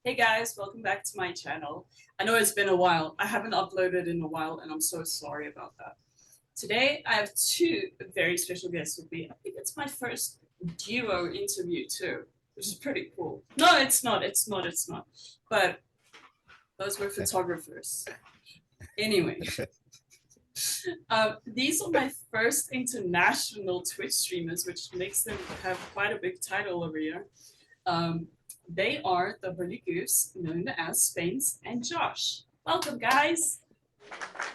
Hey guys, welcome back to my channel. I know it's been a while. I haven't uploaded in a while and I'm so sorry about that. Today I have two very special guests with me. I think it's my first duo interview too, which is pretty cool. No, it's not. But those were photographers. Anyway, these are my first international Twitch streamers, which makes them have quite a big title over here. They are the Holy Goofs, known as Spence and Josh. Welcome, guys.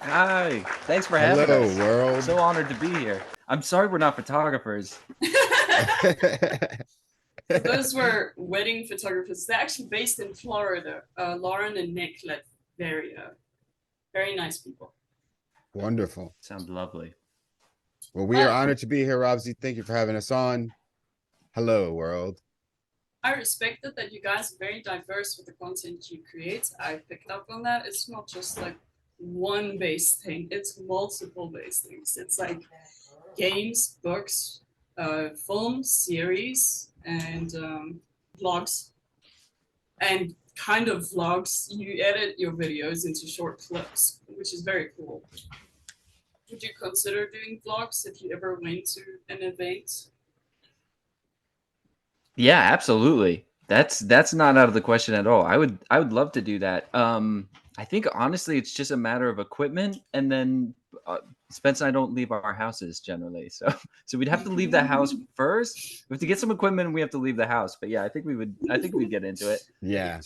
Hi, thanks for having Hello, us. world. So honored to be here. I'm sorry we're not photographers. Those were wedding photographers. They're actually based in Florida. Lauren and Nick, like very nice people. Wonderful. Sounds lovely. Well, we are honored to be here, Robsy. Thank you for having us on. Hello, world. I respect that you guys are very diverse with the content you create. I picked up on that. It's not just like one base thing, it's multiple base things. It's like games, books, films, series, and vlogs. And kind of vlogs, you edit your videos into short clips, which is very cool. Would you consider doing vlogs if you ever went to an event? Yeah, absolutely. That's not out of the question at all. I would love to do that. I think honestly, it's just a matter of equipment, and then Spence and I don't leave our houses generally, so we'd have to leave the house first. We have to get some equipment, and we have to leave the house. But yeah, I think we'd get into it. Yeah,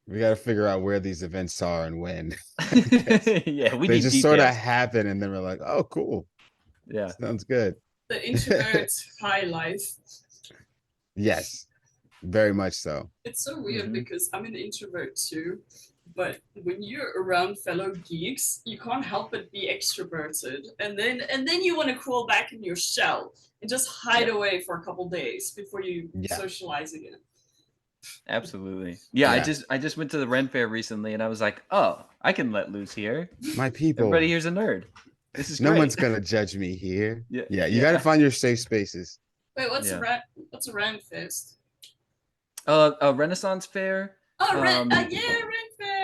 we got to figure out where these events are and when. Yeah, we they need just details. sort of happen, and then we're like, "Oh, cool. Yeah, sounds good." The introvert high life. Yes, very much so. It's so weird because I'm an introvert too, but when you're around fellow geeks, you can't help but be extroverted, and then you want to crawl back in your shell and just hide away for a couple days before you socialize again. Absolutely. Yeah, I just went to the Ren Fair recently, and I was like, oh, I can let loose here. My people. Everybody here's a nerd. This is no great. one's gonna judge me here. Yeah, you got to find your safe spaces. Wait, what's a Ren Fest? A Renaissance fair. Oh, Ren Fair.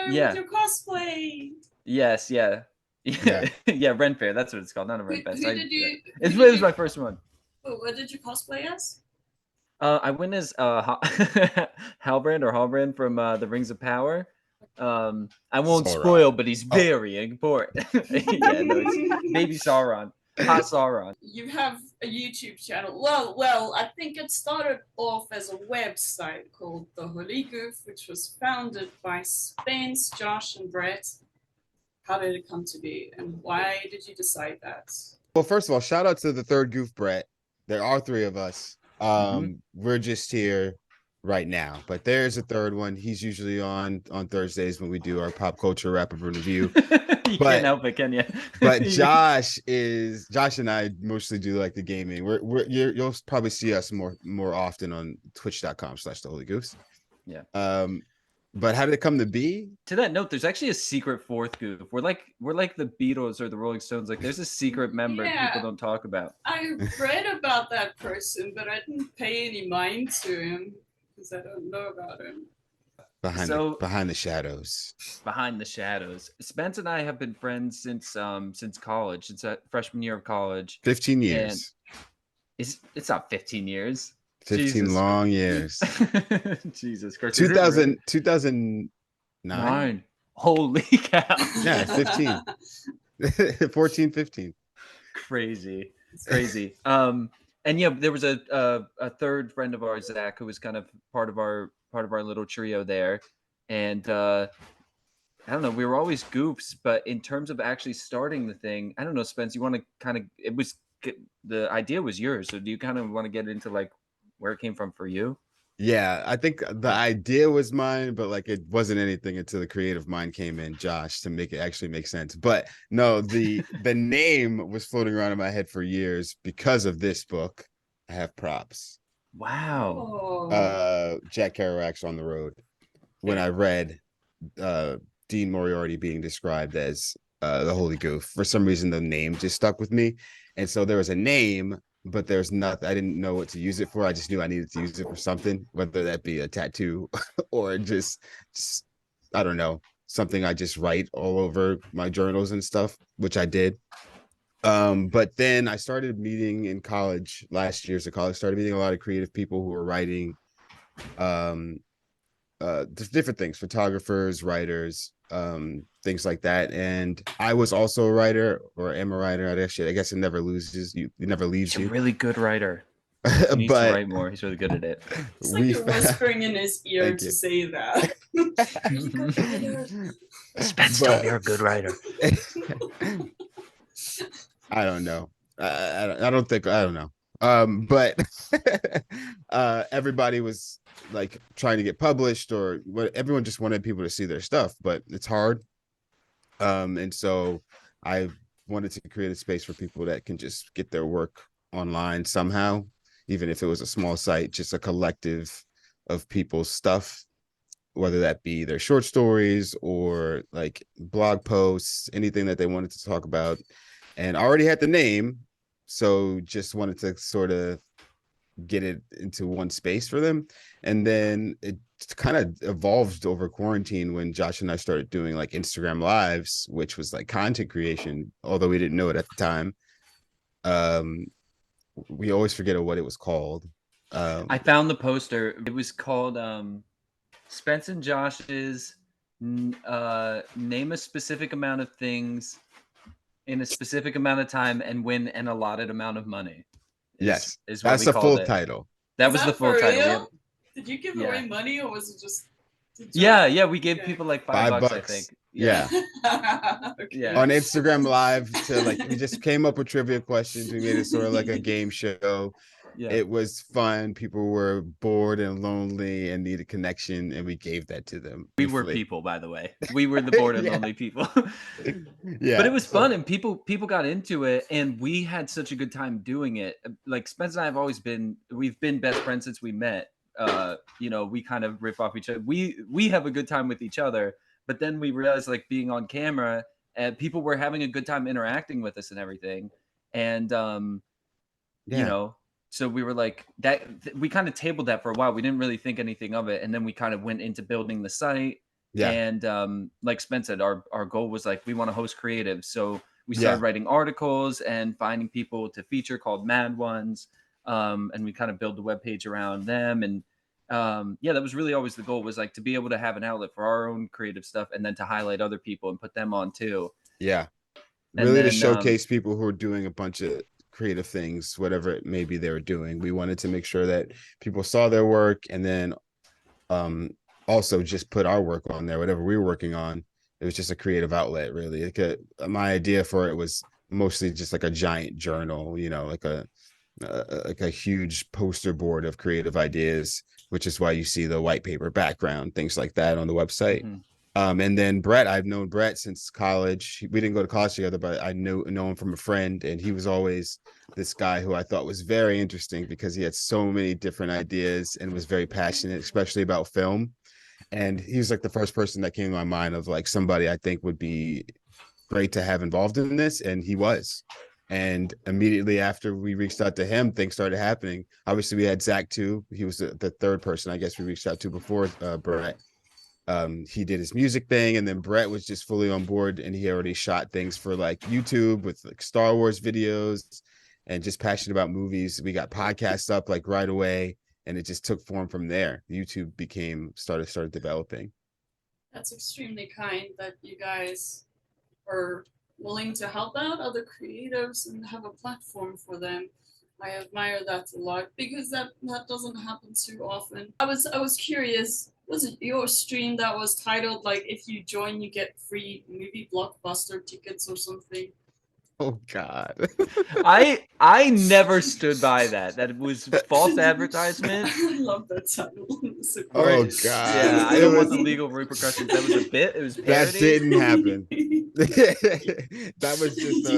Yeah. With your cosplay. Yes, yeah. Yeah, Ren Fair. That's what it's called. Not a Ren Fest. It was my first one. What did you cosplay as? I went as Halbrand from the Rings of Power. I won't spoil, but he's very important. Yeah, no, it's Baby Sauron. Hot Sauron. You have a YouTube channel. Well, I think it started off as a website called the Holy Goofs, which was founded by Spence, Josh, and Brett. How did it come to be, and why did you decide that? Well, first of all, shout out to the third goof, Brett. There are three of us. We're just here right now, but there's a third one. He's usually on Thursdays when we do our pop culture wrap up review. You can't help it, can you? But Josh and I mostly do like the gaming. You'll probably see us more often on twitch.com/theholygoofs. Yeah. But how did it come to be? To that note, there's actually a secret fourth goof. We're like the Beatles or the Rolling Stones. Like there's a secret member people don't talk about. I read about that person, but I didn't pay any mind to him because I don't know about him. Behind the shadows. Behind the shadows. Spence and I have been friends since college, since freshman year of college. 15 years. It's not 15 years. 15 long years. Jesus Christ. 2009. Holy cow. Yeah, 15. 14, 15. Crazy. And yeah, there was a third friend of ours, Zach, who was kind of part of our little trio there. And I don't know, we were always goofs, but in terms of actually starting the thing, I don't know, Spence, you want to kind of, the idea was yours. So do you kind of want to get into like where it came from for you? Yeah, I think the idea was mine, but like it wasn't anything until the creative mind came in, Josh, to make it actually make sense. But no, the name was floating around in my head for years because of this book. I have props. Wow. Jack Kerouac's On the Road. When I read Dean Moriarty being described as the Holy Goof, for some reason the name just stuck with me. And so there was a name but there's nothing. I didn't know what to use it for. I just knew I needed to use it for something, whether that be a tattoo or just I don't know, something I just write all over my journals and stuff, which I did. But then I started meeting in college last year. So college started meeting a lot of creative people who were writing um just different things, photographers, writers, things like that. And I was also a writer, or am a writer. I guess it never loses you, it never leaves He's a you. really good writer. He needs to But write more. He's really good at it. It's like you're whispering in his ear Thank to you. say that. Spence, But- tell me you're a good writer. I don't know. I don't think, I don't know. But everybody was like trying to get published, or what, everyone just wanted people to see their stuff, but it's hard. And so I wanted to create a space for people that can just get their work online somehow, even if it was a small site, just a collective of people's stuff, whether that be their short stories or like blog posts, anything that they wanted to talk about. And I already had the name, so just wanted to sort of get it into one space for them. And then it kind of evolved over quarantine when Josh and I started doing like Instagram lives, which was like content creation, although we didn't know it at the time. We always forget what it was called. I found the poster. It was called Spence and Josh's name a specific amount of things in a specific amount of time and win an allotted amount of money. Yes, is what that's we the called full it. title. That Is was that the full for title. real? Did you give Yeah. away money, or was it just? Yeah, we gave Okay. people like $5, $5, I think. Yeah. Okay. Yeah. On Instagram live, to like, we just came up with trivia questions. We made it sort of like a game show. Yeah. It was fun. People were bored and lonely and needed connection, and we gave that to them. We were briefly. people, by the way. We were the bored and Yeah. lonely people. Yeah, But it was fun, and people got into it, and we had such a good time doing it. Like Spence and I have always we've been best friends since we met. We kind of rip off each other. We have a good time with each other, but then we realized, like, being on camera, and people were having a good time interacting with us and everything. And so we were like that. We kind of tabled that for a while. We didn't really think anything of it, and then we kind of went into building the site. Yeah. And like Spence said, our goal was like, we want to host creatives. So we started writing articles and finding people to feature called Mad Ones. And we kind of build the webpage around them. And that was really always the goal, was like to be able to have an outlet for our own creative stuff, and then to highlight other people and put them on too. Yeah. And Really, to then, showcase people who are doing a bunch of creative things, whatever it may be they were doing. We wanted to make sure that people saw their work, and then also just put our work on there, whatever we were working on. It was just a creative outlet, really. My idea for it was mostly just like a giant journal, like a huge poster board of creative ideas, which is why you see the white paper background, things like that on the website. Mm-hmm. And then Brett, I've known Brett since college. We didn't go to college together, but I know him from a friend, and he was always this guy who I thought was very interesting because he had so many different ideas and was very passionate, especially about film. And he was like the first person that came to my mind of like somebody I think would be great to have involved in this, and he was. And immediately after we reached out to him, things started happening. Obviously, we had Zach too. He was the third person I guess we reached out to before Brett. He did his music thing, and then Brett was just fully on board, and he already shot things for like YouTube with like Star Wars videos, and just passionate about movies. We got podcasts up like right away, and it just took form from there. YouTube started developing. That's extremely kind that you guys are willing to help out other creatives and have a platform for them. I admire that a lot, because that doesn't happen too often. I was curious, was it your stream that was titled like, if you join you get free movie blockbuster tickets or something? Oh God. I never stood by that. That was false advertisement. I love that title. So Oh great. God. Yeah, I It don't want was- the legal repercussions. That was a bit. It was That parody. didn't happen. That was just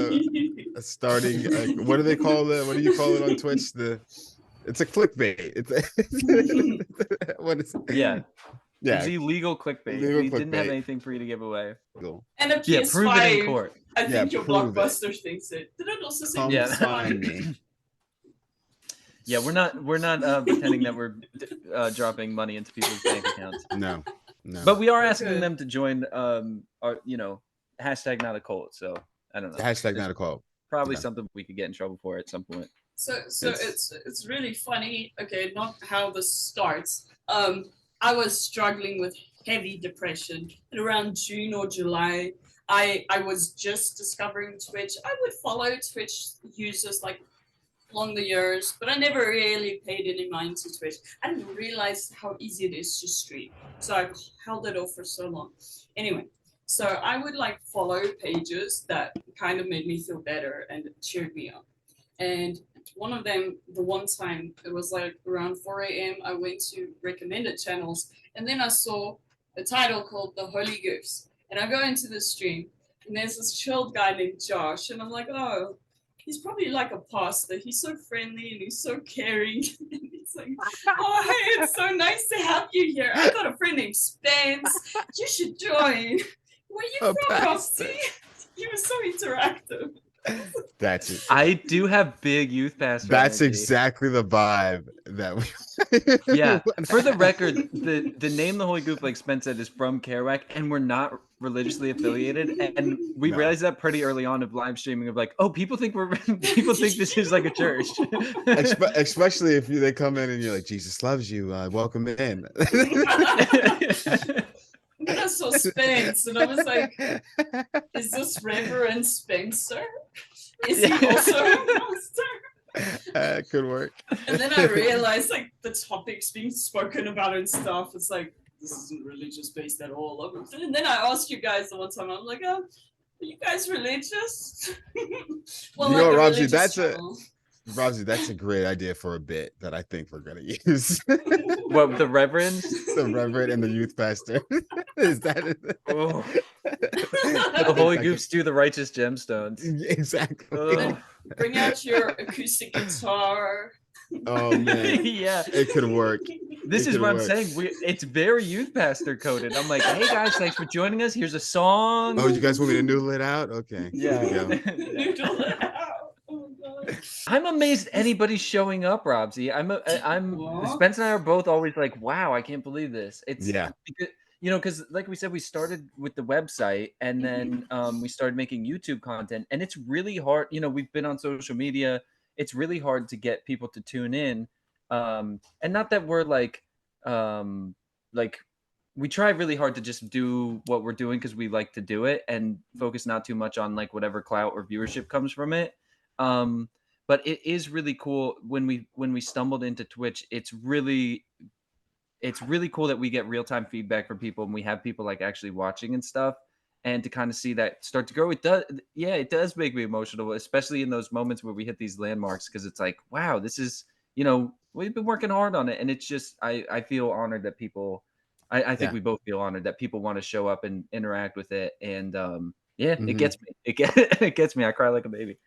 a starting. What do they call it? What do you call it on Twitch? It's a clickbait. What is? Yeah. It Yeah. was illegal clickbait. Illegal We didn't have clickbait. anything free to give away. And a Yeah, prove it in PS5. court. I think your prove it. Blockbuster thinks it. Did it also say Come Yeah. PS5? find me. Yeah, we're not pretending that we're dropping money into people's bank accounts. No. But we are asking Okay. them to join our hashtag not a cult. So I don't know. Hashtag There's not a call. probably Yeah. something we could get in trouble for at some point. So It's- it's really funny. Okay, not how this starts. I was struggling with heavy depression, and around June or July, I was just discovering Twitch. I would follow Twitch users like along the years, but I never really paid any mind to Twitch. I didn't realize how easy it is to stream, so I held it off for so long. Anyway, so I would like follow pages that kind of made me feel better and cheered me up. And one of them, the one time, it was like around 4 a.m. I went to recommended channels, and then I saw a title called The Holy Goofs. And I go into the stream, and there's this chilled guy named Josh, and I'm like, oh, he's probably like a pastor. He's so friendly and he's so caring. And he's like, oh, hey, it's so nice to have you here. I got a friend named Spence. You should join. Where you A from, pastor. Roxy? He was so interactive. That's it. I do have big youth pastor. That's energy. exactly the vibe that we. Yeah. For the record, the name the Holy Goof, like Spence said, is from Kerouac, and we're not religiously affiliated. And we No. realized that pretty early on of live streaming of like, oh, people think this is like a church. Especially if they come in and you're like, Jesus loves you, welcome in. Then I saw Spence, and I was like, is this Reverend Spencer? Is he also a pastor? Could work. And then I realized, like, the topics being spoken about and stuff, it's like, this isn't religious based at all. And then I asked you guys the one time, I'm like, oh, are you guys religious? Well, You know, a Robsy, religious that's channel. Robsy, that's a great idea for a bit that I think we're gonna use. What, the Reverend? The Reverend and the youth pastor. Is that Oh. The Holy Goofs do the righteous gemstones. Exactly. Oh. Bring out your acoustic guitar. Oh man, Yeah. it could work. This It is could what I'm work. saying. It's very youth pastor coded. I'm like, hey guys, thanks for joining us. Here's a song. Oh, you guys want me to noodle it out? Okay. Yeah. Here we go. Noodle it out. Oh, God. I'm amazed anybody's showing up, Robsy. I'm What? Spence and I are both always like, wow, I can't believe this. It's Yeah. because like we said, we started with the website and then we started making YouTube content, and it's really hard. We've been on social media. It's really hard to get people to tune in. And not that we're like we try really hard to just do what we're doing because we like to do it and focus not too much on like whatever clout or viewership comes from it. But it is really cool when we stumbled into Twitch. It's really cool that we get real-time feedback from people and we have people like actually watching and stuff, and to kind of see that start to grow. It does make me emotional, especially in those moments where we hit these landmarks, because it's like, wow, this is, we've been working hard on it, and it's just I feel honored that people I think Yeah. we both feel honored that people want to show up and interact with it. And it Mhm. gets me. It gets me. I cry like a baby.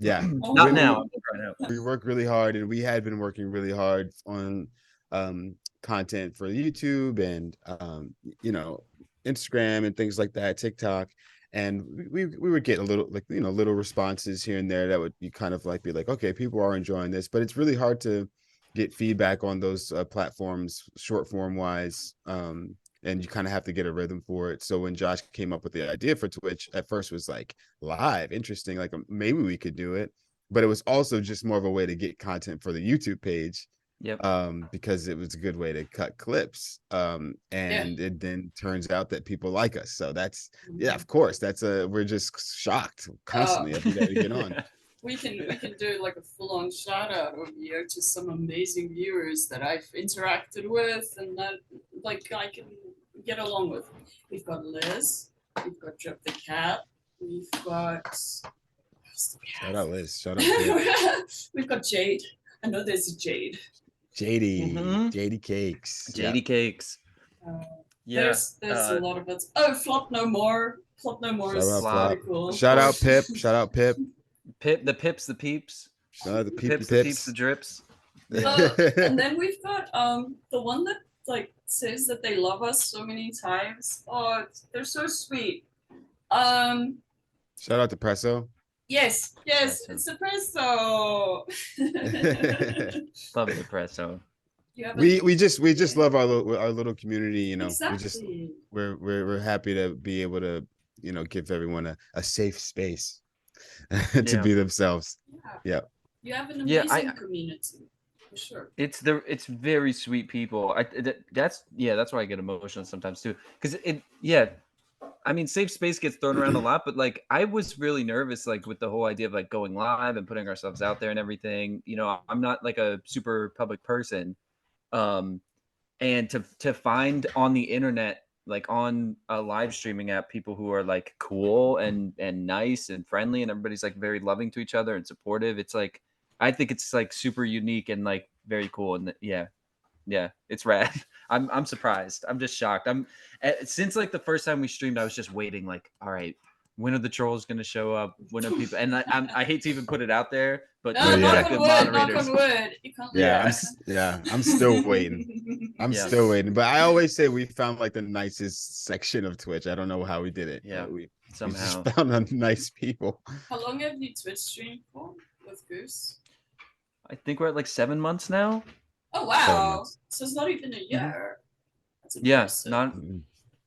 Yeah. Oh, Not now. I'm crying out. We work really hard, and we had been working really hard on content for YouTube and Instagram and things like that, TikTok. And we would get a little little responses here and there that would be kind of like be like, okay, people are enjoying this, but it's really hard to get feedback on those platforms short form wise. And you kind of have to get a rhythm for it. So when Josh came up with the idea for Twitch, at first was like, live, interesting, like maybe we could do it, but it was also just more of a way to get content for the YouTube page. Yep. Because it was a good way to cut clips. And it then turns out that people like us. So that's, yeah, of course, we're just shocked constantly every day to get on. We can do like a full-on shout out over here to some amazing viewers that I've interacted with and that like I can get along with. We've got Liz, we've got Drip the Cat, we've got Shout out Liz, shout out Liz. we've got Jade. I know there's a Jade. JD, Mhm. JD Cakes. JD Cakes. Yeah. There's a lot of it. Oh, Flop No More. Flop No More Shout is out Flop. pretty cool. Shout out Pip. Shout out Pip. The Pips, the Peeps. Shout out the The Peepy Pips, the Peeps, Pips. the Drips. And then we've got the one that like says that they love us so many times. Oh, they're so sweet. Shout out to Presso. Yes, it's espresso. Love the espresso. We just love our little community, you know. Exactly. We're happy to be able to, you know, give everyone a safe space to be themselves. Yeah. You have an amazing community, for sure. It's very sweet people. That's why I get emotional sometimes too. Because I mean, safe space gets thrown around a lot, but like I was really nervous, like with the whole idea of like going live and putting ourselves out there and everything. You know, I'm not like a super public person, um, and to find on the internet, like on a live streaming app, people who are like cool and nice and friendly, and everybody's like very loving to each other and supportive. It's like I think it's like super unique and like very cool, and yeah, it's rad. I'm surprised. I'm just shocked. Since like the first time we streamed, I was just waiting. Like, all right, when are the trolls gonna show up? When are people? And I hate to even put it out there, but no, knock on wood. moderators. Knock on wood. You can't I'm still waiting. I'm still waiting. But I always say we found like the nicest section of Twitch. I don't know how we did it. Yeah, we somehow just found nice people. How long have you Twitch streamed for with Goose? I think we're at like 7 months now. Oh wow! So it's not even a year. That's impressive. Not a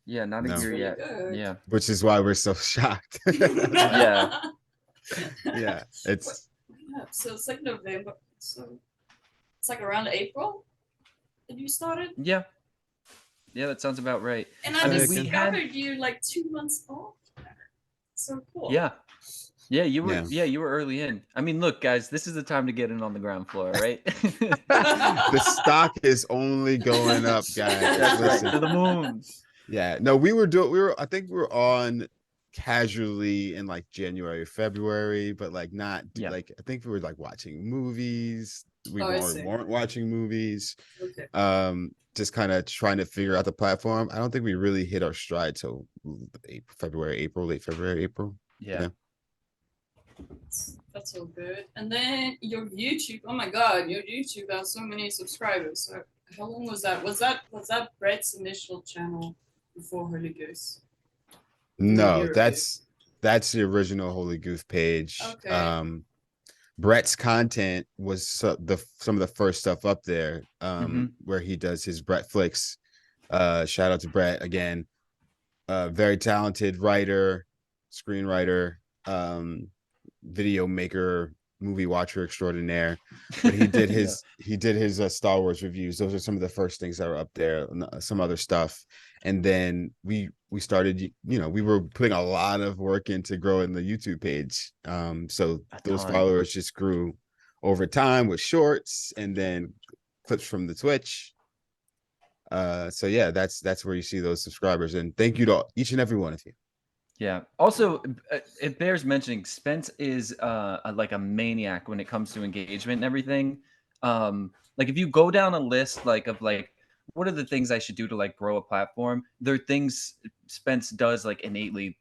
year yet. Good. Yeah, which is why we're so shocked. yeah, it's. So it's like November. So it's like around April that you started. Yeah, that sounds about right. And I discovered you like 2 months off. So cool. Yeah, you were early in. I mean, look, guys, this is the time to get in on the ground floor, right? The stock is only going up, guys. That's right, to the moon. Yeah, no, I think we were on casually in like January, February, but like not like I think we were like watching movies. We weren't watching movies. Okay. Just kind of trying to figure out the platform. I don't think we really hit our stride till late February, April. Yeah. That's so good. And then your YouTube, oh my god, your YouTube has so many subscribers. So how long was that? Was that Brett's initial channel before Holy Goofs? No, that's the original Holy Goof page. Okay. Brett's content was some of the first stuff up there, where he does his Brett Flicks. Shout out to Brett again. Very talented writer, screenwriter, video maker, movie watcher extraordinaire. But he did his Star Wars reviews. Those are some of the first things that are up there. Some other stuff, and then we started. You know, we were putting a lot of work into growing the YouTube page. So those followers just grew over time with shorts and then clips from the Twitch. So yeah, that's where you see those subscribers. And thank you to each and every one of you. Yeah. Also, it bears mentioning Spence is like a maniac when it comes to engagement and everything. Like if you go down a list of what are the things I should do to like grow a platform? There are things Spence does like innately,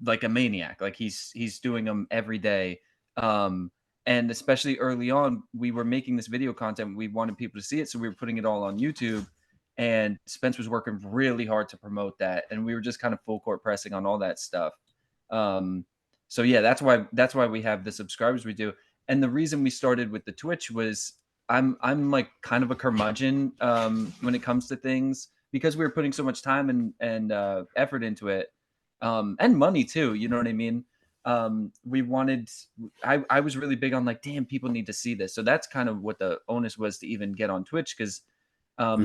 like a maniac. Like he's doing them every day. And especially early on, we were making this video content. We wanted people to see it, so we were putting it all on YouTube. And Spence was working really hard to promote that, and we were just kind of full court pressing on all that stuff. So yeah, that's why we have the subscribers we do. And the reason we started with the Twitch was I'm like kind of a curmudgeon when it comes to things, because we were putting so much time and effort into it, and money too. You know what I mean? I was really big on like, damn, people need to see this. So that's kind of what the onus was to even get on Twitch, because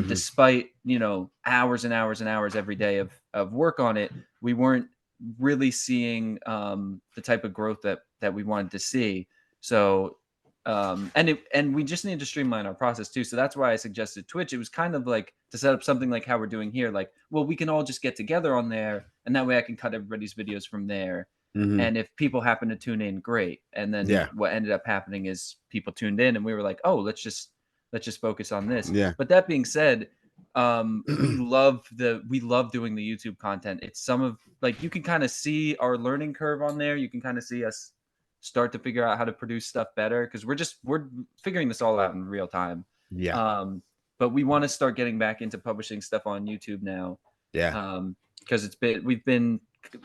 despite, you know, hours and hours and hours every day of work on it, we weren't really seeing the type of growth that we wanted to see. So and we just need to streamline our process too. So that's why I suggested Twitch. It was kind of like to set up something like how we're doing here. Like, well, we can all just get together on there, and that way I can cut everybody's videos from there. And if people happen to tune in, great. And then what ended up happening is people tuned in, and we were like, oh, let's just focus on this. Yeah. But that being said, we love doing the YouTube content. It's some of like, you can kind of see our learning curve on there. You can kind of see us start to figure out how to produce stuff better, because we're figuring this all out in real time. But we want to start getting back into publishing stuff on YouTube now. Yeah. Because we've been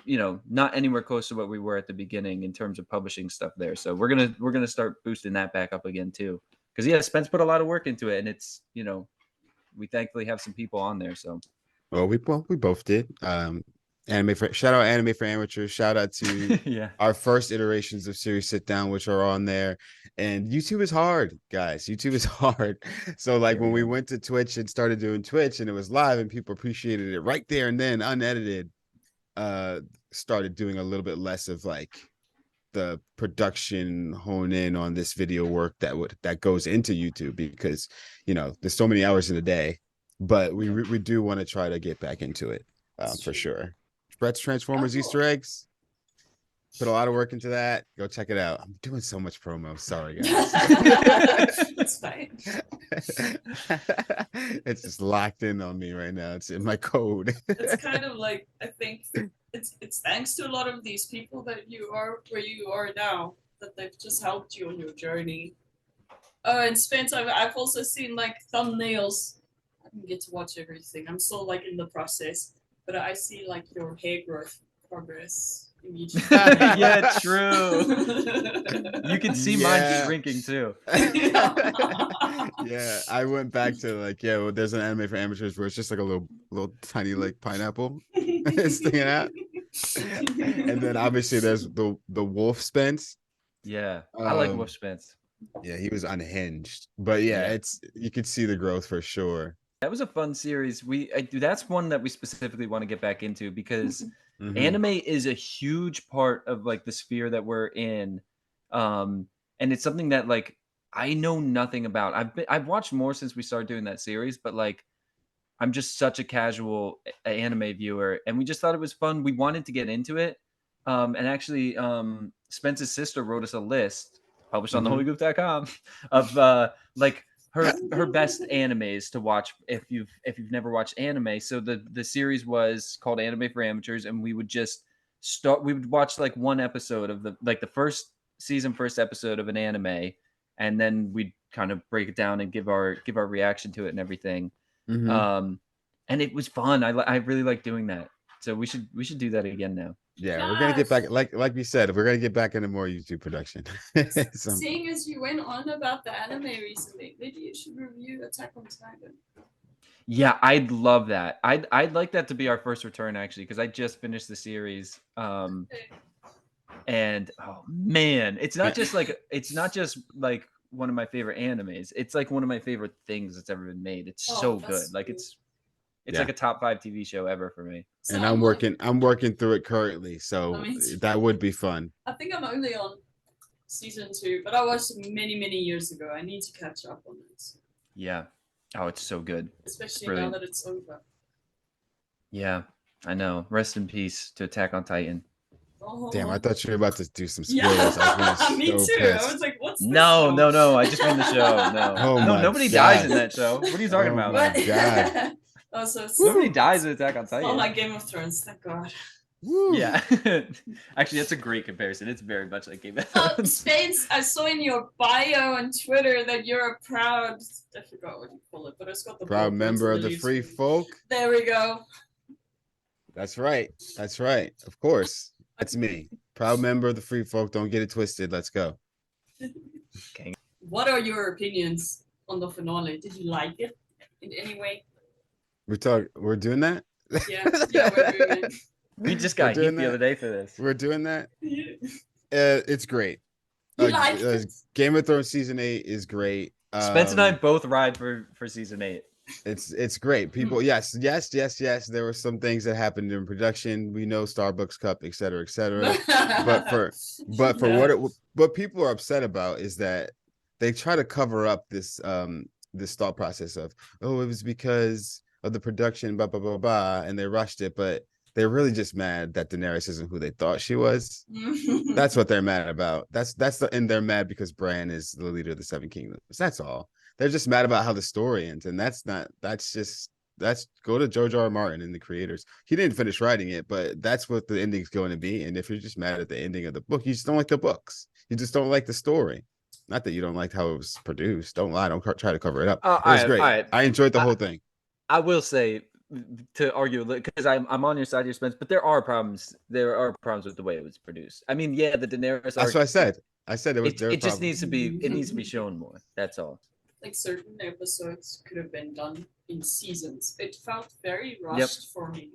not anywhere close to what we were at the beginning in terms of publishing stuff there. So we're gonna start boosting that back up again too. Because Spence put a lot of work into it, and it's we thankfully have some people on there. So Well, we both did. Shout out Anime for Amateurs. Shout out to yeah, our first iterations of Series Sit Down, which are on there. And YouTube is hard, guys. YouTube is hard. So like when we went to Twitch and started doing Twitch and it was live and people appreciated it right there and then unedited, started doing a little bit less of like the production hone in on this video work that goes into YouTube, because there's so many hours in a day. But we do want to try to get back into it for sure. Brett's Transformers Easter eggs. Put a lot of work into that. Go check it out. I'm doing so much promo. Sorry, guys. It's fine. It's just locked in on me right now. It's in my code. It's kind of like, I think it's thanks to a lot of these people that you are where you are now, that they've just helped you on your journey. And Spence, I've also seen like thumbnails. I didn't get to watch everything. I'm still like in the process, but I see like your hair growth progress immediately. Yeah, true. You can see mine shrinking too. Yeah, I went back to like, there's an Anime for Amateurs where it's just like a little tiny like pineapple sticking out. And then obviously there's the Wolf Spence. Yeah, I like Wolf Spence. Yeah, he was unhinged, but it's you could see the growth for sure. That was a fun series. That's one that we specifically want to get back into, because anime is a huge part of like the sphere that we're in, and it's something that like I know nothing about. I've watched more since we started doing that series, but like I'm just such a casual anime viewer, and we just thought it was fun. We wanted to get into it, and actually, Spence's sister wrote us a list published on the holygoofs.com of like her best animes to watch if you've never watched anime. So the series was called Anime for Amateurs, and we would watch like one episode of the first season, first episode of an anime, and then we'd kind of break it down and give our reaction to it and everything. And it was fun. I really like doing that. So we should do that again now. Yeah, we're gonna get back, like we said, we're gonna get back into more YouTube production. Seeing as you went on about the anime recently, maybe you should review Attack on Titan. Yeah, I'd love that. I'd like that to be our first return, actually, because I just finished the series. And oh man, it's not just like one of my favorite animes. It's like one of my favorite things that's ever been made. It's so good. Like it's like a top 5 TV show ever for me. So and I'm working through it currently, so that would be fun. I think I'm only on season 2, but I watched many years ago. I need to catch up on it. Yeah. Oh, it's so good. Especially now that it's over. Yeah, I know. Rest in peace to Attack on Titan. Oh. Damn, I thought you were about to do some spoilers. I Me too. Pissed. I was like, what's this? No. I just mean the show. No, nobody dies in that show. What are you talking about? My God. Nobody dies in Attack on Titan. Oh, like Game of Thrones, thank God. Woo. Yeah. Actually, that's a great comparison. It's very much like Game of Thrones. Spades, I saw in your bio on Twitter that you're a proud, I forgot what you call it, but it's got the proud member of the free folk. There we go. That's right. Of course. That's me. Proud member of the free folk. Don't get it twisted. Let's go. Okay. What are your opinions on the finale? Did you like it in any way? We're doing that? Yeah, we're doing it. We just got heat the other day for this. We're doing that? Yeah. It's great. Game of Thrones season 8 is great. Spence and I both ride for season 8. It's great. People, yes. There were some things that happened in production. We know Starbucks cup, et cetera. But what people are upset about is that they try to cover up this thought process of, it was because of the production, blah blah blah blah, and they rushed it. But they're really just mad that Daenerys isn't who they thought she was. That's what they're mad about. And they're mad because Bran is the leader of the Seven Kingdoms. That's all. They're just mad about how the story ends, and that's go to George R.R. Martin and the creators. He didn't finish writing it, but that's what the ending's going to be. And if you're just mad at the ending of the book, you just don't like the books. You just don't like the story. Not that you don't like how it was produced. Don't lie. Don't try to cover it up. It was great. I enjoyed the whole thing. I will say to argue because I'm on your side here, Spence, but there are problems. There are problems with the way it was produced. I mean, yeah, the Daenerys That's arc. what I said. I said there were It just problems. needs to be. It needs to be shown more. That's all. Like certain episodes could have been done in seasons. It felt very Yep. rushed for me.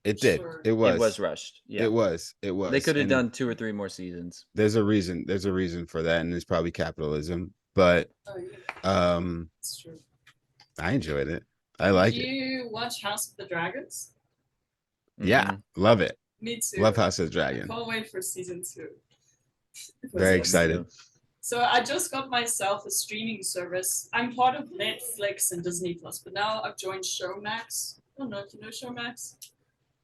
It did. Sure. It was. It was rushed. Yeah. It was. It was. They could have And done 2 or 3 more seasons. there's a reason. There's a reason for that, and it's probably capitalism. But Oh yeah, it's true. I enjoyed it. I like Did it. you watch House of the Dragons? Yeah, Mhm. love it. Me too. Love House of the I Dragon. can't wait for season 2. It was Very awesome. excited. So I just got myself a streaming service. I'm part of Netflix and Disney Plus, but now I've joined Showmax. I don't know if you know Showmax.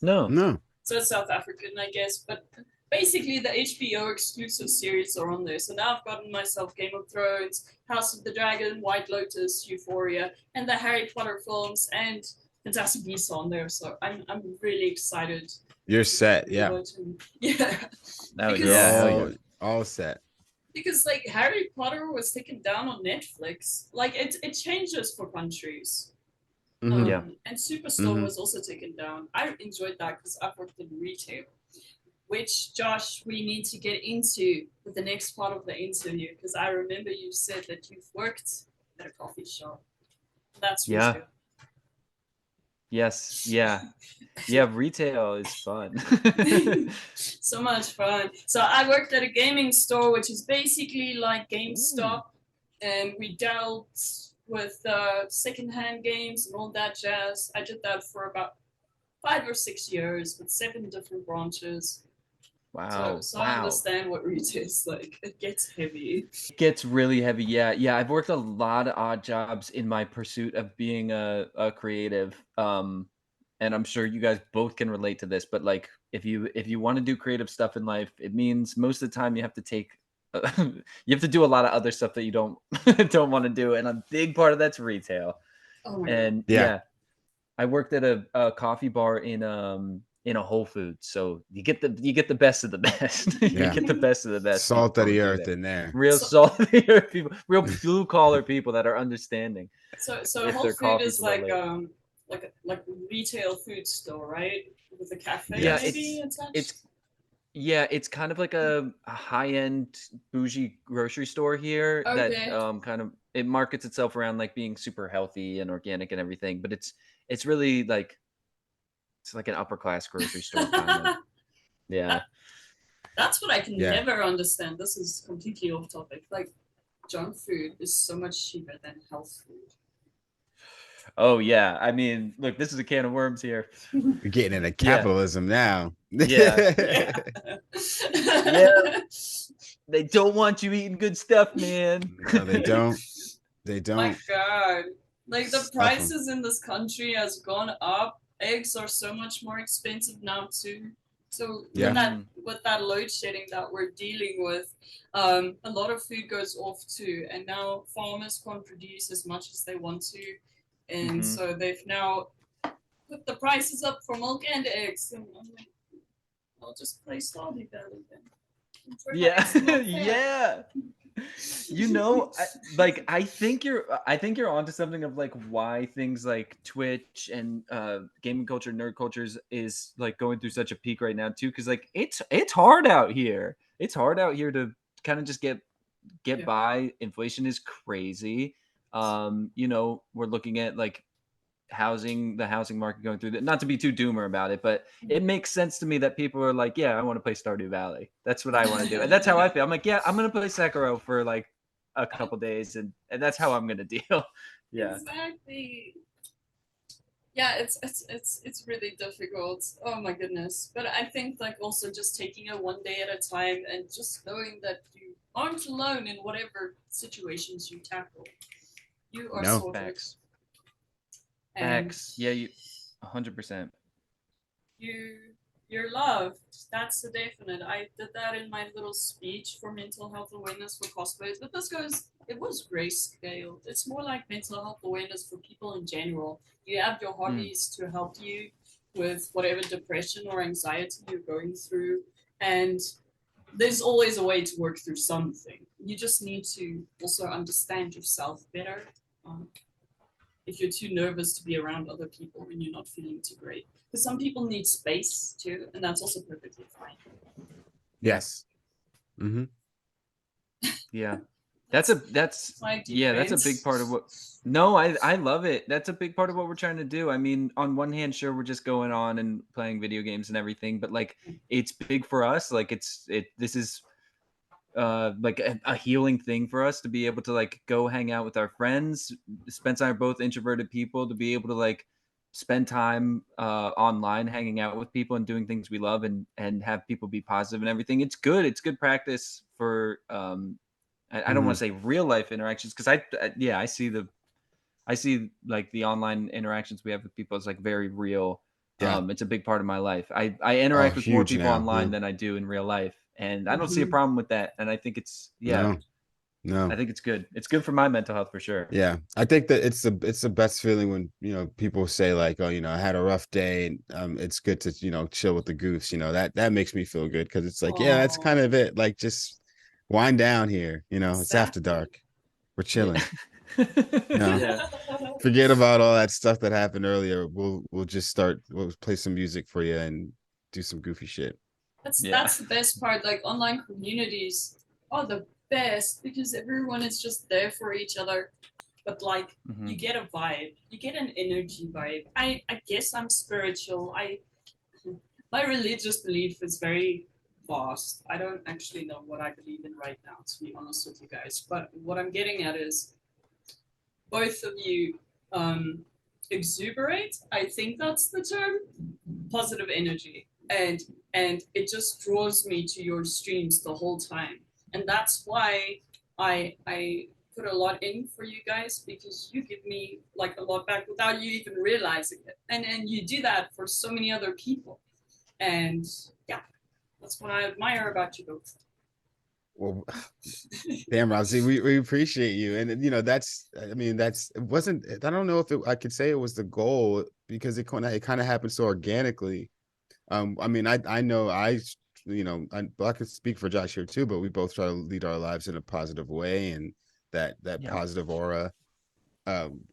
No. No. So it's South African, I guess. But basically, the HBO exclusive series are on there. So now I've gotten myself Game of Thrones, House of the Dragon, White Lotus, Euphoria, and the Harry Potter films, and Fantastic Beasts on there. So I'm really excited. You're set. Yeah. Yeah. Oh, Because- yeah. All set. Because like Harry Potter was taken down on Netflix. Like it changes for countries. Mhm. Yeah. And Superstore Mhm. was also taken down. I enjoyed that because I've worked in retail, which Josh, we need to get into with the next part of the interview because I remember you said that you've worked at a coffee shop. That's Yeah. retail. Yes. Yeah. Yeah. Retail is fun. So much fun. So I worked at a gaming store, which is basically like GameStop, and we dealt with secondhand games and all that jazz. I did that for about 5 or 6 years with 7 different branches. Wow. So I understand what retail is like. It gets heavy. It gets really heavy. Yeah. Yeah. I've worked a lot of odd jobs in my pursuit of being a creative. And I'm sure you guys both can relate to this, but like if you want to do creative stuff in life, it means most of the time you have to take you have to do a lot of other stuff that you don't don't want to do, and a big part of that's retail. Oh my And yeah, I worked at a coffee bar in a Whole Foods, so you get the best of the best. You Yeah. get the best of the best. Salt of people the do earth that. in there. Real salt of the earth people, real blue collar people that are understanding. So If Whole their Food coffee's is a little like a retail food store, right? With a cafe Yes. maybe attached. It's kind of like a high-end bougie grocery store here Okay. that kind of it markets itself around like being super healthy and organic and everything, but it's really like it's like an upper class grocery store kind of. Yeah. That's what I can Yeah. never understand. This is completely off topic. Like junk food is so much cheaper than health food. Oh yeah. I mean, look, this is a can of worms here. You're getting into capitalism now. Yeah. Yeah. They don't want you eating good stuff, man. No, they don't. They My don't. God. Like the Stuff 'em. prices in this country has gone up. Eggs are so much more expensive now too. So Yeah. with that load shedding that we're dealing with, a lot of food goes off too. And now farmers can't produce as much as they want to. And Mhm. so they've now put the prices up for milk and eggs. And I'm like, I'll just play Stardew Valley then. Enjoy my Yeah. eggs and milk there. Yeah. You know, I think you're onto something of like why things like Twitch and gaming culture, nerd cultures is like going through such a peak right now too, because like it's hard out here. It's hard out here to kind of just get Yeah. by. Inflation is crazy. You know, we're looking at like the housing market going through that. Not to be too doomer about it, but it makes sense to me that people are like, yeah, I want to play Stardew Valley. That's what I want to do. And that's how I feel. I'm like, yeah, I'm gonna play Sekiro for like a couple days and that's how I'm gonna deal. Yeah. Exactly. Yeah, it's really difficult. Oh my goodness. But I think like also just taking it one day at a time and just knowing that you aren't alone in whatever situations you tackle. You are No. sorted. Facts. And Facts. Yeah, you 100%. you're loved. That's a definite. I did that in my little speech for mental health awareness for cosplays, but it was grayscale. It's more like mental health awareness for people in general. You have your hobbies to help you with whatever depression or anxiety you're going through, and there's always a way to work through something. You just need to also understand yourself better. if you're too nervous to be around other people when you're not feeling too great. Because some people need space too, and that's also perfectly fine. Yes. Mm-hmm. Yeah. That's a big part of what. No, I love it. That's a big part of what we're trying to do. I mean, on one hand, sure, we're just going on and playing video games and everything, but like it's big for us. Like this is like a healing thing for us to be able to like go hang out with our friends. Spence and I are both introverted people, to be able to like spend time online hanging out with people and doing things we love, and have people be positive and everything. It's good practice for I don't want to say real life interactions, because I see like the online interactions we have with people as like very real. Yeah. It's a big part of my life. I interact with more huge people now, online yeah. than I do in real life, and I don't see a problem with that. And I think it's No. I think it's good. It's good for my mental health for sure. Yeah, I think that it's the best feeling when, you know, people say like, oh, you know, I had a rough day, and it's good to, you know, chill with the goofs. You know, that makes me feel good, because it's like, yeah, that's kind of it. Like, just wind down here. You know, it's after dark. We're chilling. Yeah. Forget about all that stuff that happened earlier. We'll play some music for you and do some goofy shit. That's the best part. Like, online communities are the best because everyone is just there for each other. But like, you get a vibe, you get an energy vibe. I guess I'm spiritual. My religious belief is very vast. I don't actually know what I believe in right now, to be honest with you guys. But what I'm getting at is, both of you exuberate, I think that's the term, positive energy, and it just draws me to your streams the whole time, and that's why I put a lot in for you guys, because you give me like a lot back without you even realizing it, and you do that for so many other people, and yeah, that's what I admire about you both. Well, damn, Rousey, we appreciate you, and you know, I mean, it wasn't. I don't know if I could say it was the goal, because it kind of happened so organically. I mean, I know you know, I could speak for Josh here too, but we both try to lead our lives in a positive way, and that positive aura,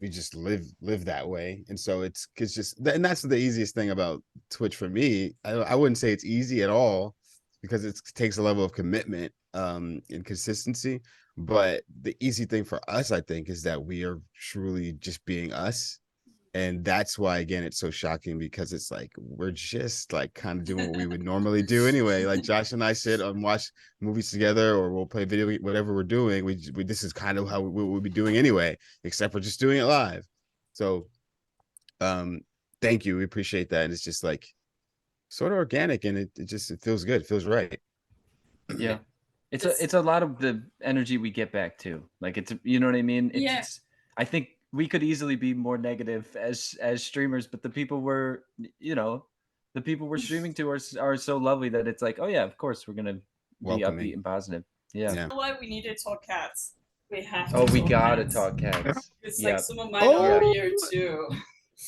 we just live that way. And so it's just, and that's the easiest thing about Twitch for me. I wouldn't say it's easy at all, because it takes a level of commitment and consistency, but the easy thing for us, I think, is that we are truly just being us. And that's why, again, it's so shocking, because it's like we're just like kind of doing what we would normally do anyway. Like, Josh and I sit and watch movies together, or we'll play video, whatever we're doing. We this is kind of how we would be doing anyway, except for just doing it live. So, thank you. We appreciate that. And it's just like sort of organic, and it feels good. It feels right. Yeah. It's a lot of the energy we get back too. Like, it's, you know what I mean? It's I think we could easily be more negative as streamers, but the people we're streaming to are so lovely that it's like, oh yeah, of course we're gonna be Welcoming. upbeat and positive. Yeah. You know what? We need to talk cats. We have to. Oh, we talk gotta cats. talk cats. It's Yeah. like some of mine are here too.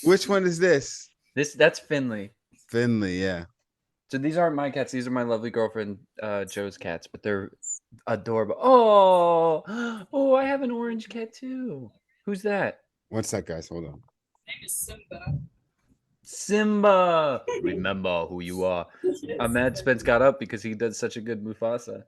Which one is this? That's Finley. Finley, yeah. So these aren't my cats. These are my lovely girlfriend Joe's cats, but they're adorable. Oh, I have an orange cat too. Who's that? What's that, guys? Hold on. His name is Simba. Simba. Remember who you are. Yes. Mad Spence got up because he does such a good Mufasa.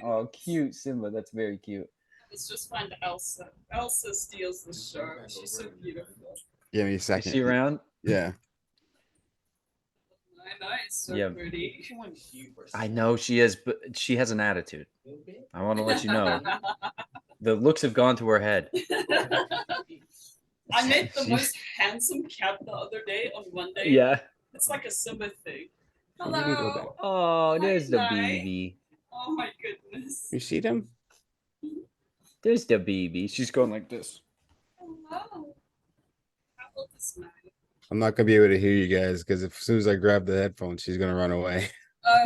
Oh, cute Simba. That's very cute. Let's just find Elsa. Elsa steals the show. She's so beautiful. Give me a second. Is she around? Yeah. I know, it's so pretty. I know she is, but she has an attitude. I want to let you know. The looks have gone to her head. I met the most handsome cat the other day on one day. Yeah. It's like a Simba thing. Let me go Hello. back. Oh, there's the Hi. baby. Oh my goodness. You see them? There's the baby. She's going like this. Hello. How old is Nine? I'm not gonna be able to hear you guys, because as soon as I grab the headphones, she's gonna run away.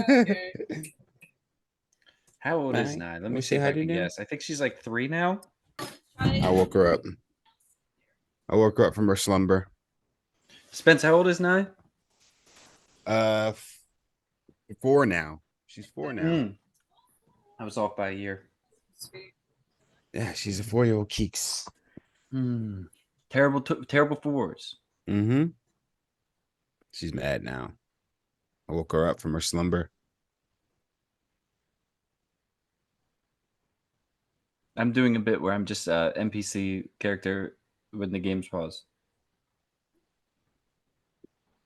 Okay. How old is Nine? Nine? Let Let me me see say if hi I to can you now. guess. I think she's like 3 now. I woke her up. I woke her up from her slumber. Spence, how old is Nine? 4 now. She's 4 now. I was off by a year. Sweet. Yeah, she's a 4-year-old Keeks. Terrible fours. Mm-hmm. She's mad now. I woke her up from her slumber. I'm doing a bit where I'm just a NPC character when the game's paused.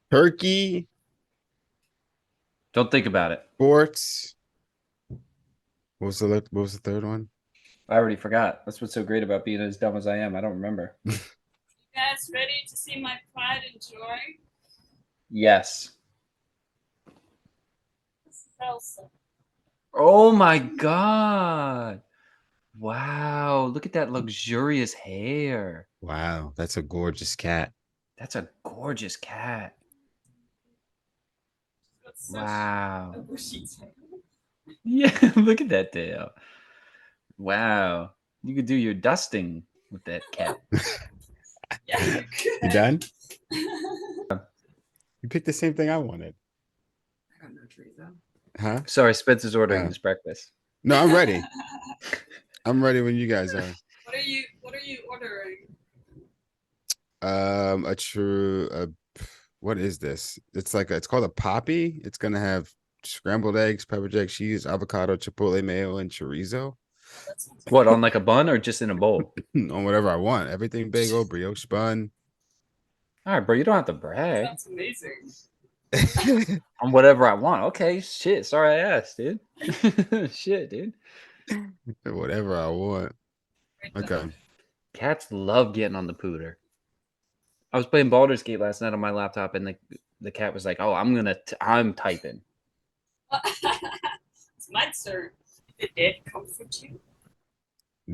Turkey, Don't think about it. sports. What was the third one? I already forgot. That's what's so great about being as dumb as I am. I don't remember. You guys ready to see my pride and joy? Yes. This is Elsa. Oh my god. Wow. Look at that luxurious hair. Wow, that's a gorgeous cat. That's a gorgeous cat. Got such Wow. a bushy tail. Yeah, look at that tail. Wow. You could do your dusting with that cat. Yeah, You done? I You picked the same thing I wanted. got no tree though. Huh? Sorry, Spencer's ordering his breakfast. No, I'm ready. I'm ready when you guys are. What are you ordering? What is this? It's called a poppy. It's gonna have scrambled eggs, pepper jack cheese, avocado, chipotle mayo, and chorizo. That sounds What, on like a bun or just in a bowl? On whatever I want. Everything bagel, brioche bun. All right, bro, you don't have to brag. sounds amazing. On whatever I want. Okay, shit. Sorry I asked, dude. Shit, dude. Whatever I want. Okay. Cats love getting on the pooter. I was playing Baldur's Gate last night on my laptop, and the cat was like, "Oh, I'm typing." It's my turn. Did the dead comfort you?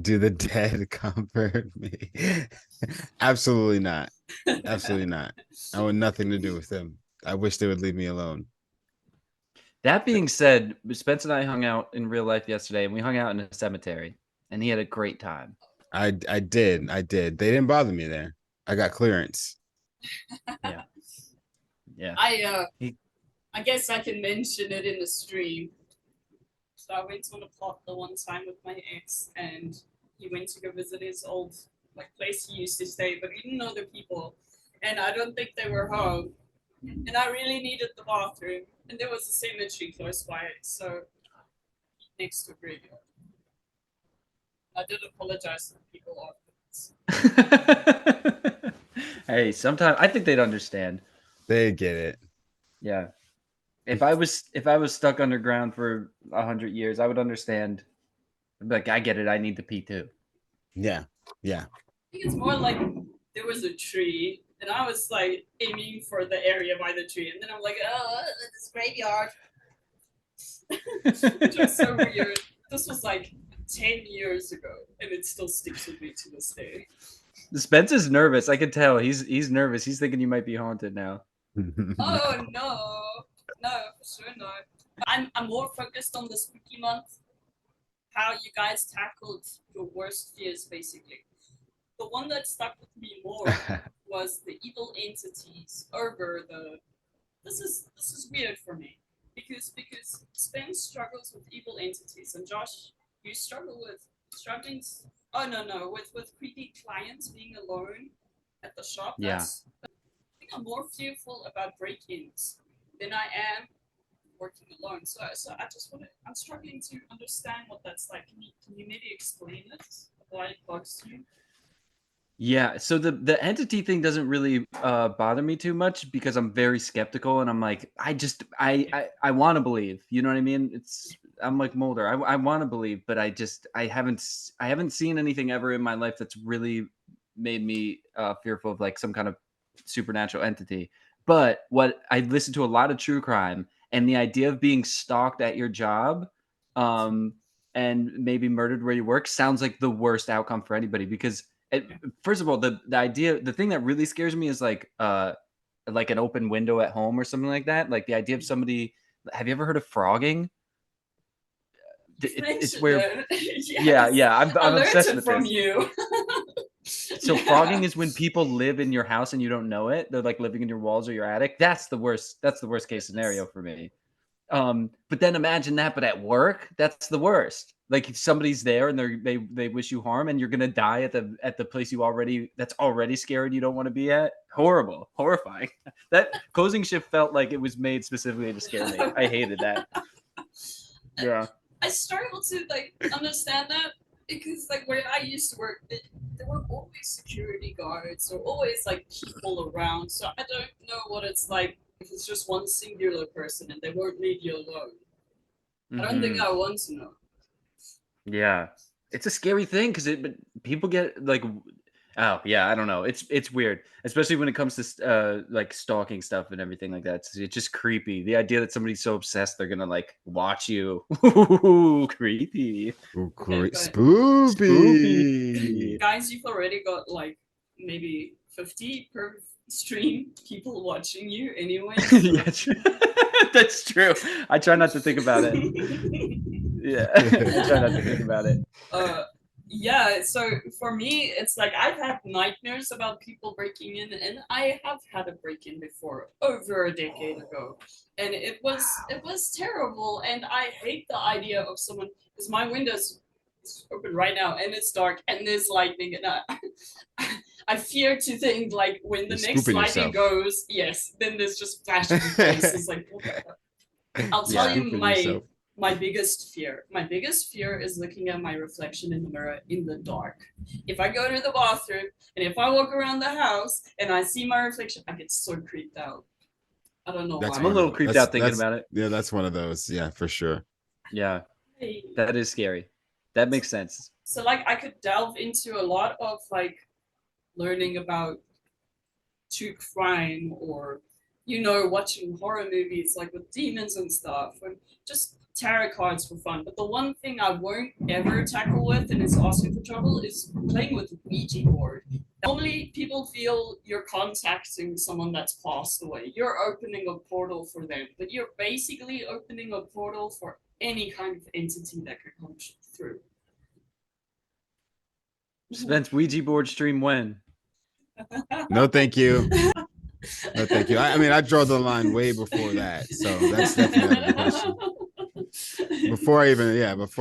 Do the dead comfort me? Absolutely not. Absolutely not. I want nothing to do with them. I wish they would leave me alone. That being said, Spence and I hung out in real life yesterday, and we hung out in a cemetery, and he had a great time. I did. They didn't bother me there. I got clearance. Yeah. Yeah. I guess I can mention it in the stream. So I went on a plot the one time with my ex, and he went to go visit his old place he used to stay, but he didn't know the people, and I don't think they were home. And I really needed the bathroom, and there was a cemetery close by, so next to a graveyard. I did apologize to the people afterwards. Hey, sometimes I think they'd understand. They get it. Yeah. If I was stuck underground for 100 years, I would understand. I'd be like, I get it. I need to pee too. Yeah. I think it's more like there was a tree, and I was like aiming for the area by the tree, and then I'm like, oh, this graveyard. Which was so weird. This was like 10 years ago, and it still sticks with me to this day. Spence is nervous. I can tell. He's nervous. He's thinking you might be haunted now. Oh no, for sure not. I'm more focused on the spooky month. How you guys tackled your worst fears, basically. The one that stuck with me more was the evil entities over the. This is weird for me because Spence struggles with evil entities, and Josh, you struggle with struggling. Oh no, with creepy clients being alone at the shop. Yeah. I think I'm more fearful about break-ins than I am working alone. So I just I'm struggling to understand what that's like. Can you maybe explain it? Why it bugs you? Yeah, so the entity thing doesn't really bother me too much because I'm very skeptical, and I'm like, I want to believe, you know what I mean? I'm like Mulder, I want to believe, but I haven't seen anything ever in my life that's really made me fearful of like some kind of supernatural entity. But what I listen to a lot of true crime, and the idea of being stalked at your job, and maybe murdered where you work sounds like the worst outcome for anybody because. First of all, the thing that really scares me is like an open window at home or something like that. Like the idea of somebody. Have you ever heard of frogging? It's where. Yes. Yeah. I'm obsessed with from this. You. So frogging is when people live in your house and you don't know it. They're like living in your walls or your attic. That's the worst case scenario for me. But then imagine that, but at work, that's the worst. Like somebody's there and they wish you harm, and you're gonna die at the place that's already scared you don't want to be at. Horrible, horrifying. That closing shift felt like it was made specifically to scare me. I hated that. Yeah. I struggle to like understand that because like where I used to work, there were always security guards or always like people around. So I don't know what it's like if it's just one singular person and they won't leave you alone. I don't think I want to know. Yeah, it's a scary thing because but people get like, oh yeah, I don't know. It's weird, especially when it comes to like stalking stuff and everything like that. It's just creepy. The idea that somebody's so obsessed they're gonna like watch you. Ooh, creepy. Okay, Spoopy. guys, you've already got like maybe 50 per stream people watching you anyway. So. Yeah, that's true. I try not to think about it. Yeah, I try not to think about it. Yeah, so for me, it's like I've had nightmares about people breaking in, and I have had a break-in before, over a decade ago, and it was terrible, and I hate the idea of someone because my window's open right now and it's dark and there's lightning, and I fear to think like when the You're next scooping lightning yourself. goes, yes, then there's just flashing faces like. I'll tell Yeah. you Scooping my yourself. my biggest fear. My biggest fear is looking at my reflection in the mirror in the dark. If I go to the bathroom and if I walk around the house and I see my reflection, I get so creeped out. I don't know That's why. I'm a one of little those. creeped out thinking about it. Yeah, that's one of those. Yeah, for sure. Yeah, that is scary. That makes sense. So like I could delve into a lot of like learning about true crime or watching horror movies like with demons and stuff and just tarot cards for fun. But the one thing I won't ever tackle with and it's asking for trouble is playing with Ouija board. Normally people feel you're contacting someone that's passed away. You're opening a portal for them, but you're basically opening a portal for any kind of entity that could come through. Spence, Ouija board stream when? No, thank you. No, thank you. I mean, I draw the line way before that, so that's definitely out of the question. Before